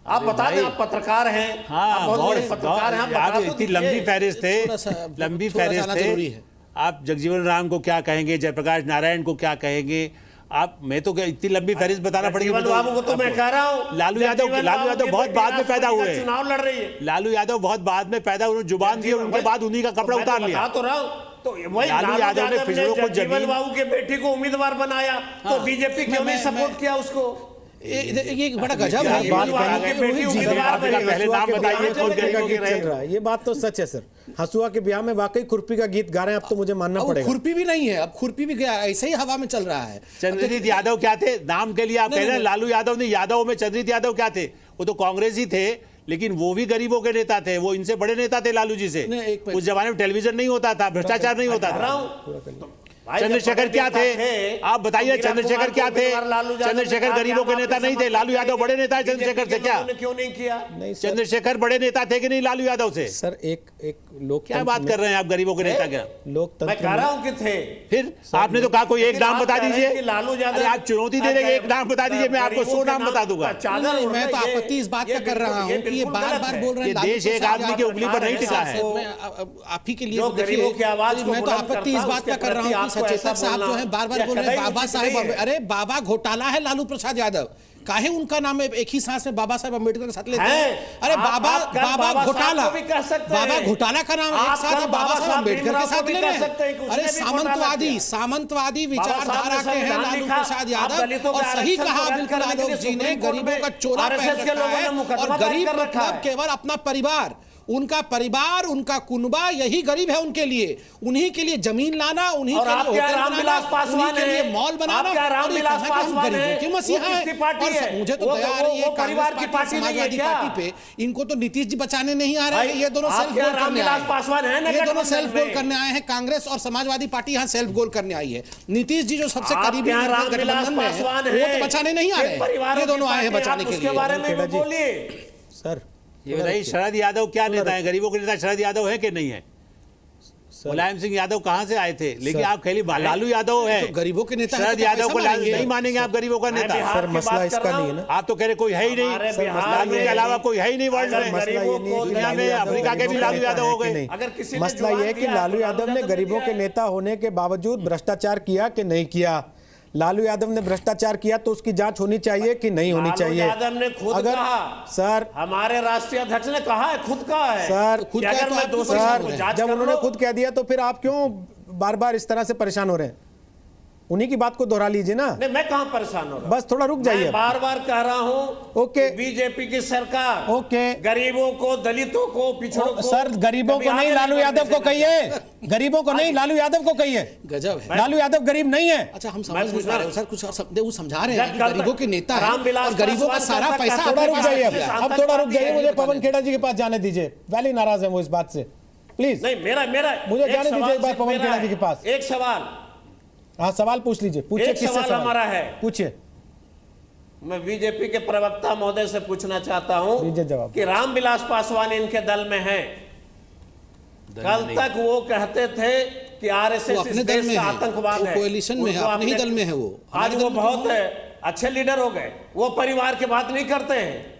आप बता दें, आप पत्रकार हैं। हाँ, आप बहुत बड़े पत्रकार हैं, आप इतनी लंबी फहरिस्त है, लंबी फहरिस्त है। आप जगजीवन राम को क्या कहेंगे, जयप्रकाश नारायण को क्या कहेंगे आप? मैं तो इतनी लंबी फहरिस्त बताना पड़ेगी बाबू को, तो मैं कह रहा हूँ लालू यादव बहुत बाद में पैदा हुए, चुनाव लड़ रही है। लालू यादव बहुत बाद में पैदा हुए, जुबान दी और उनके बाद उन्हीं का कपड़ा उतार लिया। तो रहा हूँ, तो वही लालू यादव ने पिछड़ों को जगजीवन बाबू के बेटी को उम्मीदवार बनाया, तो बीजेपी क्यों नहीं सपोर्ट किया उसको? ये बड़ा गजब है। ये बात तो सच है सर। हसुआ के ब्याह में वाकई खुरपी का गीत गा रहे हैं, अब तो मुझे मानना पड़ेगा। खुरपी भी नहीं है, अब खुरपी भी ऐसे ही हवा में चल रहा है। चंद्रजीत यादव क्या थे? नाम के लिए आप कह रहे हैं लालू यादव नहीं, यादव में चंद्रजीत यादव क्या थे? वो तो कांग्रेसी थे, लेकिन वो भी गरीबों के नेता थे, वो इनसे बड़े नेता थे लालू जी से। उस जमाने में टेलीविजन नहीं होता था, भ्रष्टाचार नहीं होता था। चंद्रशेखर क्या थे आप बताइए? चंद्रशेखर क्या थे? चंद्रशेखर गरीबों के नेता नहीं थे। लालू यादव बड़े नेता है चंद्रशेखर से क्या? क्यों नहीं किया? चंद्रशेखर बड़े नेता थे कि नहीं लालू यादव से? सर एक लोग क्या बात कर रहे हैं आप गरीबों के नेता? क्या लोग मैं कह रहा हूं कि थे। फिर आपने तो कहा कोई एक नाम बता दीजिए। लालू यादव आप चुनौती दे देंगे, एक नाम बता दीजिए, मैं आपको 100 नाम बता दूंगा। मैं तो आपत्ति इस बात का कर रहा हूँ कि ये बार बार बोल रहे हैं देश एक आदमी की उंगली पर नहीं टिका है। आप ही के लिए मैं तो आपत्ति इस बात का कर रहा हूँ कि सचेतक साहब जो है बार बार बोल रहे हैं बाबा साहेब। अरे बाबा घोटाला है लालू प्रसाद यादव, काहे उनका नाम एक ही सांस में बाबा साहेब अम्बेडकर के साथ लेते हैं? अरे बाबा घोटाला, बाबा घोटाला का नाम एक साथ बाबा साहेब अम्बेडकर के साथ ले रहे हैं। अरे सामंतवादी विचारधारा के हैं लालू प्रसाद यादव। और सही कहा बिल्कुल आलोक जी ने, गरीबों का चोला पहन रखा है। और गरीब मतलब केवल अपना परिवार, उनका परिवार, उनका कुनबा, यही गरीब है उनके लिए। उन्हीं के लिए जमीन लाना, उन्हीं के लिए होटल बनाना, उन्हीं के लिए मॉल बनाना। और ये कहना कि हम गरीबों के मसीहा हैं। और मुझे तो दया आ रही है कांग्रेस पार्टी, समाजवादी पार्टी पे। इनको तो नीतीश जी बचाने नहीं आ रहे हैं। ये दोनों सेल्फ गोल करने आए हैं। ये दोनों सेल्फ गोल करने आए हैं। कांग्रेस और समाजवादी पार्टी यहाँ सेल्फ गोल करने आई है। नीतीश जी जो सबसे करीबी गठबंधन में है, वो तो बचाने नहीं आ रहे हैं। ये दोनों आए हैं बचाने के लिए। सर ये बताइए, शरद यादव क्या नेता है? गरीबों के नेता शरद यादव है कि नहीं है? मुलायम सिंह यादव कहां से आए थे? लेकिन आप खाली लालू यादव है, तो गरीबों के नेता शरद यादव को नहीं मानेंगे आप गरीबों का नेता? सर मसला इसका नहीं है ना। आप तो कह रहे कोई है ही नहीं, लालू के अलावा कोई है ही नहीं वर्ल्ड में, दुनिया में। अफ्रीका के भी लालू यादव हो गए। मसला ये है कि लालू यादव ने गरीबों के नेता होने के बावजूद भ्रष्टाचार किया कि नहीं किया। लालू यादव ने भ्रष्टाचार किया तो उसकी जांच होनी चाहिए कि नहीं होनी चाहिए? यादव ने खुद अगर कहा, सर हमारे राष्ट्रीय अध्यक्ष ने कहा है, खुद कहा है सर, खुद अगर मैं दोषी सर, जब उन्होंने खुद कह दिया तो फिर आप क्यों बार बार इस तरह से परेशान हो रहे हैं? उन्हीं की बात को दोहरा लीजिए ना। नहीं, मैं कहां परेशान हो रहा हूं? बस थोड़ा रुक जाइए। बार बार कह रहा हूं ओके, बीजेपी की सरकार ओके, गरीबों को, दलितों को, पिछड़ों को। सर गरीबों को नहीं, लालू यादव को कहिए। गरीबों को नहीं, लालू यादव को कहिए। गजब है, लालू यादव गरीब नहीं है। अच्छा हम समझ नहीं पा रहे सर, कुछ वो समझा रहे हैं गरीबों के नेता हैं और गरीबों का सारा पैसा। थोड़ा रुक जाइए, अब थोड़ा रुक जाइए। मुझे पवन खेड़ा जी के पास जाने दीजिए, वैली नाराज है वो इस बात से। प्लीज नहीं, मेरा मुझे जाने दीजिए एक बार पवन खेड़ा जी के पास। एक सवाल, हाँ सवाल पूछ लीजिए, पूछिए। किससे सवाल हमारा है? पूछिए। मैं बीजेपी के प्रवक्ता महोदय से पूछना चाहता हूं कि रामविलास पासवान इनके दल में हैं। कल तक वो कहते थे कि आरएसएस इस देश का आतंकवाद है, कोएलिशन में है, अपने ही दल में है वो। आज वो बहुत अच्छे लीडर हो गए, वो परिवार की बात नहीं करते हैं।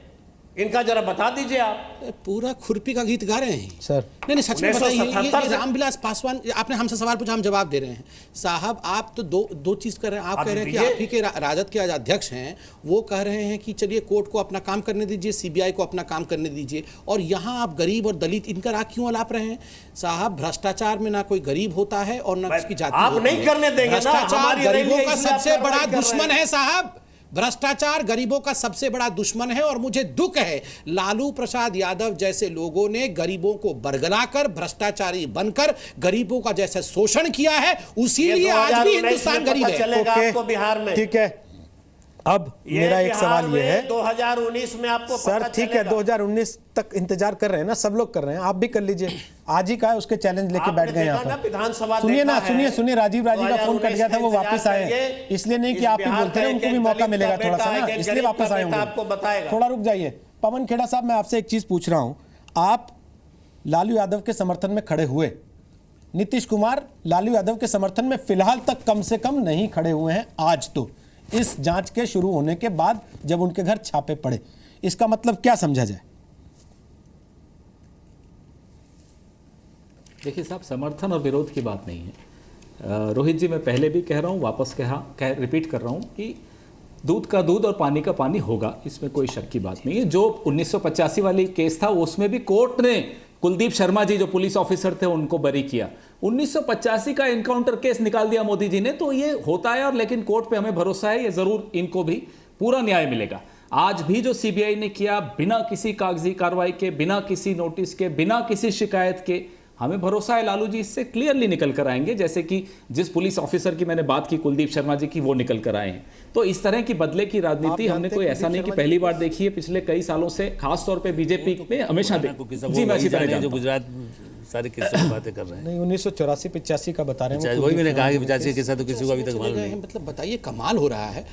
इनका जरा बता दीजिए आप। पूरा खुरपी का गीत गा रहे हैं सर। नहीं सच में बताइए, ये रामविलास पासवान, आपने हमसे सवाल पूछा, हम जवाब दे रहे हैं। साहब आप तो दो चीज कर रहे हैं। आप कह रहे हैं कि आप ही के राजद के अध्यक्ष हैं, वो कह रहे हैं कि चलिए कोर्ट को अपना काम करने दीजिए, सीबीआई को अपना काम करने दीजिए, और यहाँ आप गरीब और दलित इनका राग क्यों अलाप रहे हैं? साहब भ्रष्टाचार में ना कोई गरीब होता है और ना उसकी जाति। आप नहीं करने देंगे। भ्रष्टाचार गरीबों का सबसे बड़ा दुश्मन है साहब। भ्रष्टाचार गरीबों का सबसे बड़ा दुश्मन है। और मुझे दुख है लालू प्रसाद यादव जैसे लोगों ने गरीबों को बरगलाकर, भ्रष्टाचारी बनकर गरीबों का जैसे शोषण किया है, उसीलिए आज भी हिंदुस्तान गरीब है। आपको बिहार में ठीक है। अब मेरा एक सवाल ये है, 2019 में आपको सर ठीक है 2019 तक इंतजार कर रहे हैं ना, सब लोग कर रहे हैं, आप भी कर लीजिए। आज ही का है उसके चैलेंज लेके बैठ गए यहाँ पर। विधानसभा सुनिए ना, सुनिए राजीव राजी का फोन कट गया था, वो वापस आए, इसलिए नहीं कि आप ही बोलते हैं, उनको भी मौका मिलेगा थोड़ा सा ना, इसलिए वापस आए होंगे। आपको बताएगा। थोड़ा रुक जाइए। पवन खेड़ा साहब, मैं आपसे एक चीज पूछ रहा हूँ। आप लालू यादव के समर्थन में खड़े हुए, नीतीश कुमार लालू यादव के समर्थन में फिलहाल तक कम से कम नहीं खड़े हुए हैं आज, तो इस जांच के शुरू होने के बाद जब उनके घर छापे पड़े, इसका मतलब क्या समझा जाए? देखिए साहब, समर्थन और विरोध की बात नहीं है। रोहित जी, मैं पहले भी कह रहा हूं, वापस रिपीट कर रहा हूं कि दूध का दूध और पानी का पानी होगा, इसमें कोई शक की बात नहीं है। जो 1985 वाली केस था उसमें भी कोर्ट ने कुलदीप शर्मा जी जो पुलिस ऑफिसर थे उनको बरी किया। 1985 का एनकाउंटर केस निकाल दिया मोदी जी ने, तो ये होता है। और लेकिन कोर्ट पे हमें भरोसा है, ये जरूर इनको भी पूरा न्याय मिलेगा। आज भी जो सीबीआई ने किया, बिना किसी कागजी कार्रवाई के, बिना किसी नोटिस के, बिना किसी शिकायत के, हमें भरोसा है लालू जी इससे क्लियरली निकल कर आएंगे, जैसे कि जिस पुलिस ऑफिसर की मैंने बात की कुलदीप शर्मा जी की, वो निकल कर आए हैं। तो इस तरह की बदले की राजनीति हमने कोई ऐसा नहीं कि पहली बार देखी है, पिछले कई सालों से खासतौर पे बीजेपी में हमेशा जी मैं जो गुजरात सारे किस्से की बातें कर रहे हैं। नहीं 1984-85 का बता रहे हैं, वही मैंने कहा कि 85 के किस्सा तो किसी को अभी तक मालूम नहीं। मतलब बताइए कमाल हो रहा है,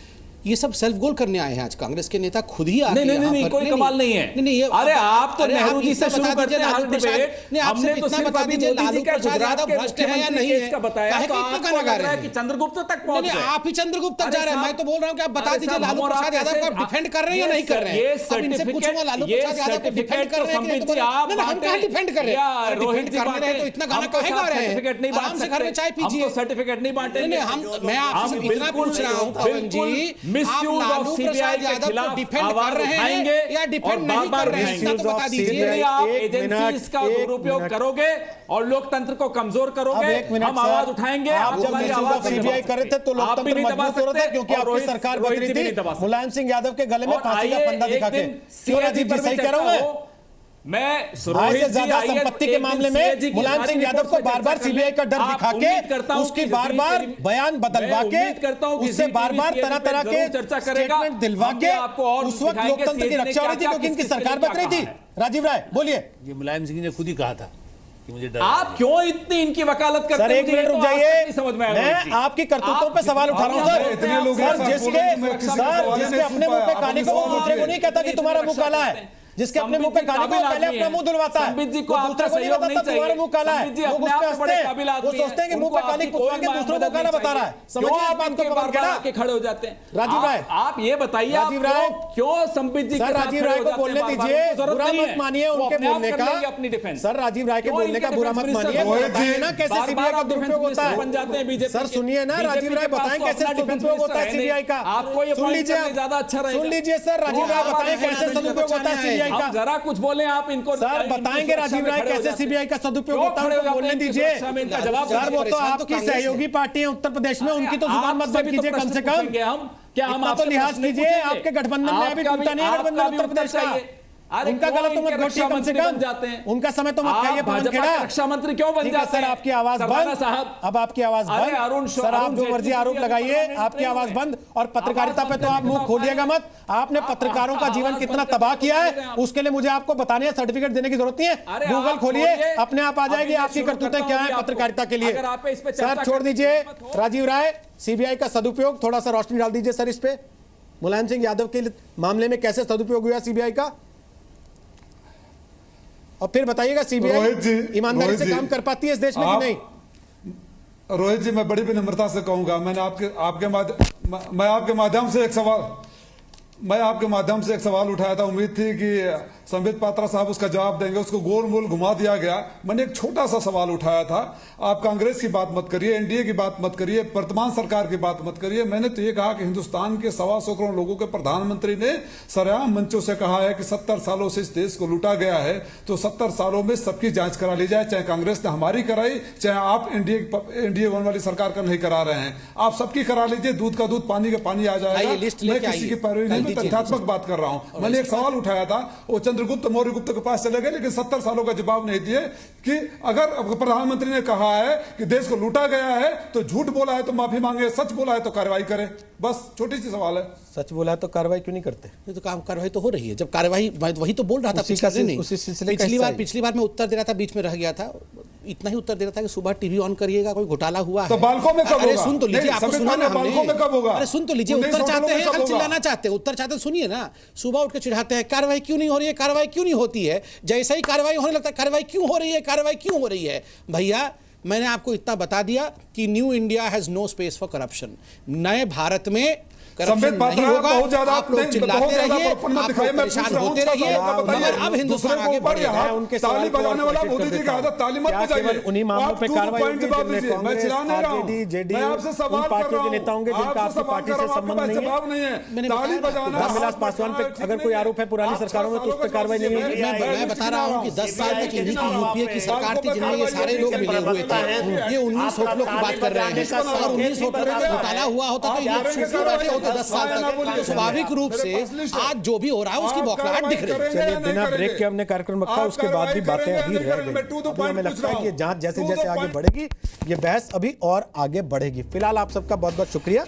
ये सब सेल्फ गोल करने आए हैं आज कांग्रेस के नेता खुद ही आके। नहीं, कोई कमाल नहीं है। अरे आप तो नेहरू जी से शुरू करते हैं हर डिबेट। हमने तो सिर्फ बता दीजिए लालू प्रसाद यादव भ्रष्ट है या नहीं है, बताया तो आपको लग रहा है कि चंद्रगुप्त तक पहुंच गए। आप ही चंद्रगुप्त तक जा रहे हैं, मैं तो बोल रहा हूं कि आप बता दीजिए लालू प्रसाद यादव को डिफेंड कर रहे हैं या नहीं कर रहे हैं। अब इनसे पूछूंगा लालू प्रसाद यादव को डिफेंड कर रहे हैं कि नहीं, हम कहां डिफेंड कर रहे हैं? डिफेंड कर रहे हैं तो इतना गाना काहे गा रहे हैं? सर्टिफिकेट नहीं बांट सकते, घर में चाय पीजिए, सर्टिफिकेट नहीं बांटेंगे। मैं आपसे इतना पूछ रहा हूं पवन जी, मिसयूज ऑफ सीबीआई के खिलाफ आवाज उठाएंगे या डिफेंड नहीं कर रहे हैं, इतना तो बता दीजिए। आप एजेंसीज का दुरुपयोग करोगे और लोकतंत्र को कमजोर करोगे, हम आवाज उठाएंगे। आप जब सीबीआई करे थे तो लोकतंत्र मजबूत हो रहा था, क्योंकि आपकी सरकार बच रही थी मुलायम सिंह यादव के गले में फांसी का फंदा दिखा के। क्यों राजीव जी, सही कह रहा हूं मैं? आय से ज्यादा संपत्ति के मामले में मुलायम सिंह यादव को बार बार सीबीआई का डर दिखा के, उसकी बार बार बयान बदलवा के, उससे बार बार तरह तरह के स्टेटमेंट दिलवा के उस वक्त लोकतंत्र की रक्षा हो रही थी, क्योंकि इनकी सरकार बच रही थी। राजीव राय बोलिए। ये मुलायम सिंह ने खुद ही कहा था कि मुझे डर। आप क्यों इतनी इनकी वकालत करते हैं? सर एक मिनट रुक जाइए, समझ में मैं आपकी करतूतों पे सवाल उठा रहा हूं सर। जिसके अपने मुंह पे काली को वो दूसरे को नहीं कहता कि तुम्हारा मुंह काला है, जिसके अपने मुंह पे काली को पहले अपना मुंह धुलवाता है, संबित जी को दूसरे को नहीं बताता तुम्हारा मुंह काला है। लोग उस पे हंसते हैं, वो सोचते हैं कि मुंह पे काली पुतवा के दूसरों को काला बता रहा है। समझिए आप बात को, पवन खेड़ा के खड़े हो जाते हैं। राजीव राय, आप ये बताइए, राजीव राय क्यों संबित जी सर राजीव राय को बोलने दीजिए, बुरा मत मानिए उनके बोलने का। अपनी डिफेंस सर राजीव राय के बोलने का बुरा मत मानिए, बताइए ना कैसे सीबीआई का दुरुपयोग होता है। सर सुनिए ना, राजीव राय बताएं कैसे दुरुपयोग होता है सीबीआई का। सुन लीजिए, ज्यादा अच्छा रहेगा। सुन लीजिए सर, राजीव राय बताएं कैसे सदुपयोग होता है सीबीआई का। जरा कुछ बोले आप इनको। सर बताएंगे राजीव राय कैसे सीबीआई का सदुपयोग होता है, उनको बोलने दीजिए। सर वो तो आपकी सहयोगी पार्टी है उत्तर प्रदेश में, उनकी तो जुबान मत बंद कीजिए कम से कम। क्या हम तो लिहाज कीजिए, आपके गठबंधन में अभी टूटा नहीं है गठबंधन उत्तर प्रदेश का। उनका गलत तो मत घोटिए कम से कम, उनका समय तो मत खाइए पवन खेड़ा। रक्षा मंत्री क्यों बन जाते हैं? सर आपकी आवाज बंद साहब, अब आपकी आवाज बंद। सर आप जो मर्जी आरोप लगाइए, आपकी आवाज बंद। और पत्रकारिता पे तो आप मुंह खोलिएगा मत। आपने पत्रकारों का जीवन कितना तबाह किया है, उसके लिए मुझे आपको बताने या सर्टिफिकेट देने की जरूरत नहीं है। गूगल खोलिए, अपने आप आ जाएगी आपकी करतूतें क्या है पत्रकारिता के लिए। सर छोड़ दीजिए राजीव राय, सीबीआई का सदुपयोग थोड़ा सा रोशनी डाल दीजिए सर इस पे। मुलायम सिंह यादव के मामले में कैसे सदुपयोग हुआ सीबीआई का, और फिर बताइएगा सीबीआई ईमानदारी से काम कर पाती है इस देश में कि नहीं? रोहित जी मैं बड़ी विनम्रता से कहूंगा, मैंने मैं आपके माध्यम से एक सवाल उठाया था। उम्मीद थी कि संबित पात्रा साहब उसका जवाब देंगे, उसको गोल मोल घुमा दिया गया। मैंने एक छोटा सा सवाल उठाया था, आप कांग्रेस की बात मत करिए, एनडीए की बात मत करिए, वर्तमान सरकार की बात मत करिए। मैंने तो ये कहा कि हिंदुस्तान के 125 करोड़ लोगों के प्रधानमंत्री ने सरेआम मंचों से कहा है कि 70 सालों से इस देश को लूटा गया है, तो 70 सालों में सबकी जांच करा ली जाए, चाहे कांग्रेस ने हमारी कराई, चाहे आप एनडीए वन वाली सरकार का नहीं करा रहे हैं। आप सबकी करा लीजिए, दूध का दूध पानी का पानी आ जाएगा। मैं किसी की पैरवी नहीं, तथ्यात्मक बात कर रहा हूं। मैंने एक सवाल उठाया था, वो चंद्रगुप्त मौर्य गुप्त के पास चले गए, लेकिन 70 सालों का जवाब नहीं दिए कि अगर प्रधानमंत्री ने कहा है कि देश को लूटा गया है तो झूठ बोला है तो माफी मांगे, सच बोला है तो कार्रवाई करे। बस छोटी सी सवाल है। सच बोला है तो कार्रवाई क्यों नहीं करते? ये तो काम कार्रवाई तो हो रही है। जब कार्रवाई, वही तो बोल रहा था पिछली बार मैं उत्तर दे रहा था, बीच में रह गया था। इतना ही उत्तर दे रहा था कि सुबह टीवी ऑन करिएगा, कोई घोटाला हुआ है तो बालकों में कब होगा? अरे सुन तो लीजिए, आपको सुना ना बालकों में कब होगा? अरे सुन तो लीजिए, उत्तर चाहते हैं, हम चिल्लाना चाहते हैं, उत्तर चाहते हैं, सुनिए ना। सुबह उठ के चिढ़ाते हैं कार्रवाई क्यों नहीं हो रही है, कार्रवाई क्यों नहीं होती है। जैसे ही कार्रवाई होने लगता है कार्रवाई क्यों हो रही है, कार्रवाई क्यों हो रही है। भैया मैंने आपको इतना बता दिया कि new India has no space for corruption. नए भारत में करप्शन नहीं होगा। आप लोग चिल्लाते रहिए, आप लोग परेशान होते रहिए, मगर अब हिंदुस्तान आगे बढ़ेगा। उनके ताली बजाने वाला मोदी जी का आदत, ताली मत बजाइए। उन्हीं मामलों पे कार्रवाई होगी मैं चिल्ला नहीं रहा हूं, मैं आपसे सवाल कर रहा हूं। नेता होंगे जिनका आपकी पार्टी से संबंध नहीं है। ताली बजाना, रामविलास पासवान पे अगर कोई आरोप है पुरानी सरकारों में तो उस पर कार्रवाई नहीं होगी। मैं बता रहा हूं कि 10 साल तक इन्हीं की यूपीए की सरकार थी जिनमें ये सारे लोग मिले हुए थे। ये 19 होटलों की बात कर रहे हैं, और 19 होटलों में घोटाला हुआ होता तो ये होते 10 साल तक, तो स्वाभाविक रूप से आज जो भी हो रहा है उसकी बौखलाहट दिख रही है। चलिए, बिना ब्रेक के हमने कार्यक्रम रखा, उसके बाद भी बातें अभी रह गई। अभी हमें लगता है कि ये जांच जैसे जैसे आगे बढ़ेगी, ये बहस अभी और आगे बढ़ेगी। फिलहाल आप सबका बहुत बहुत शुक्रिया।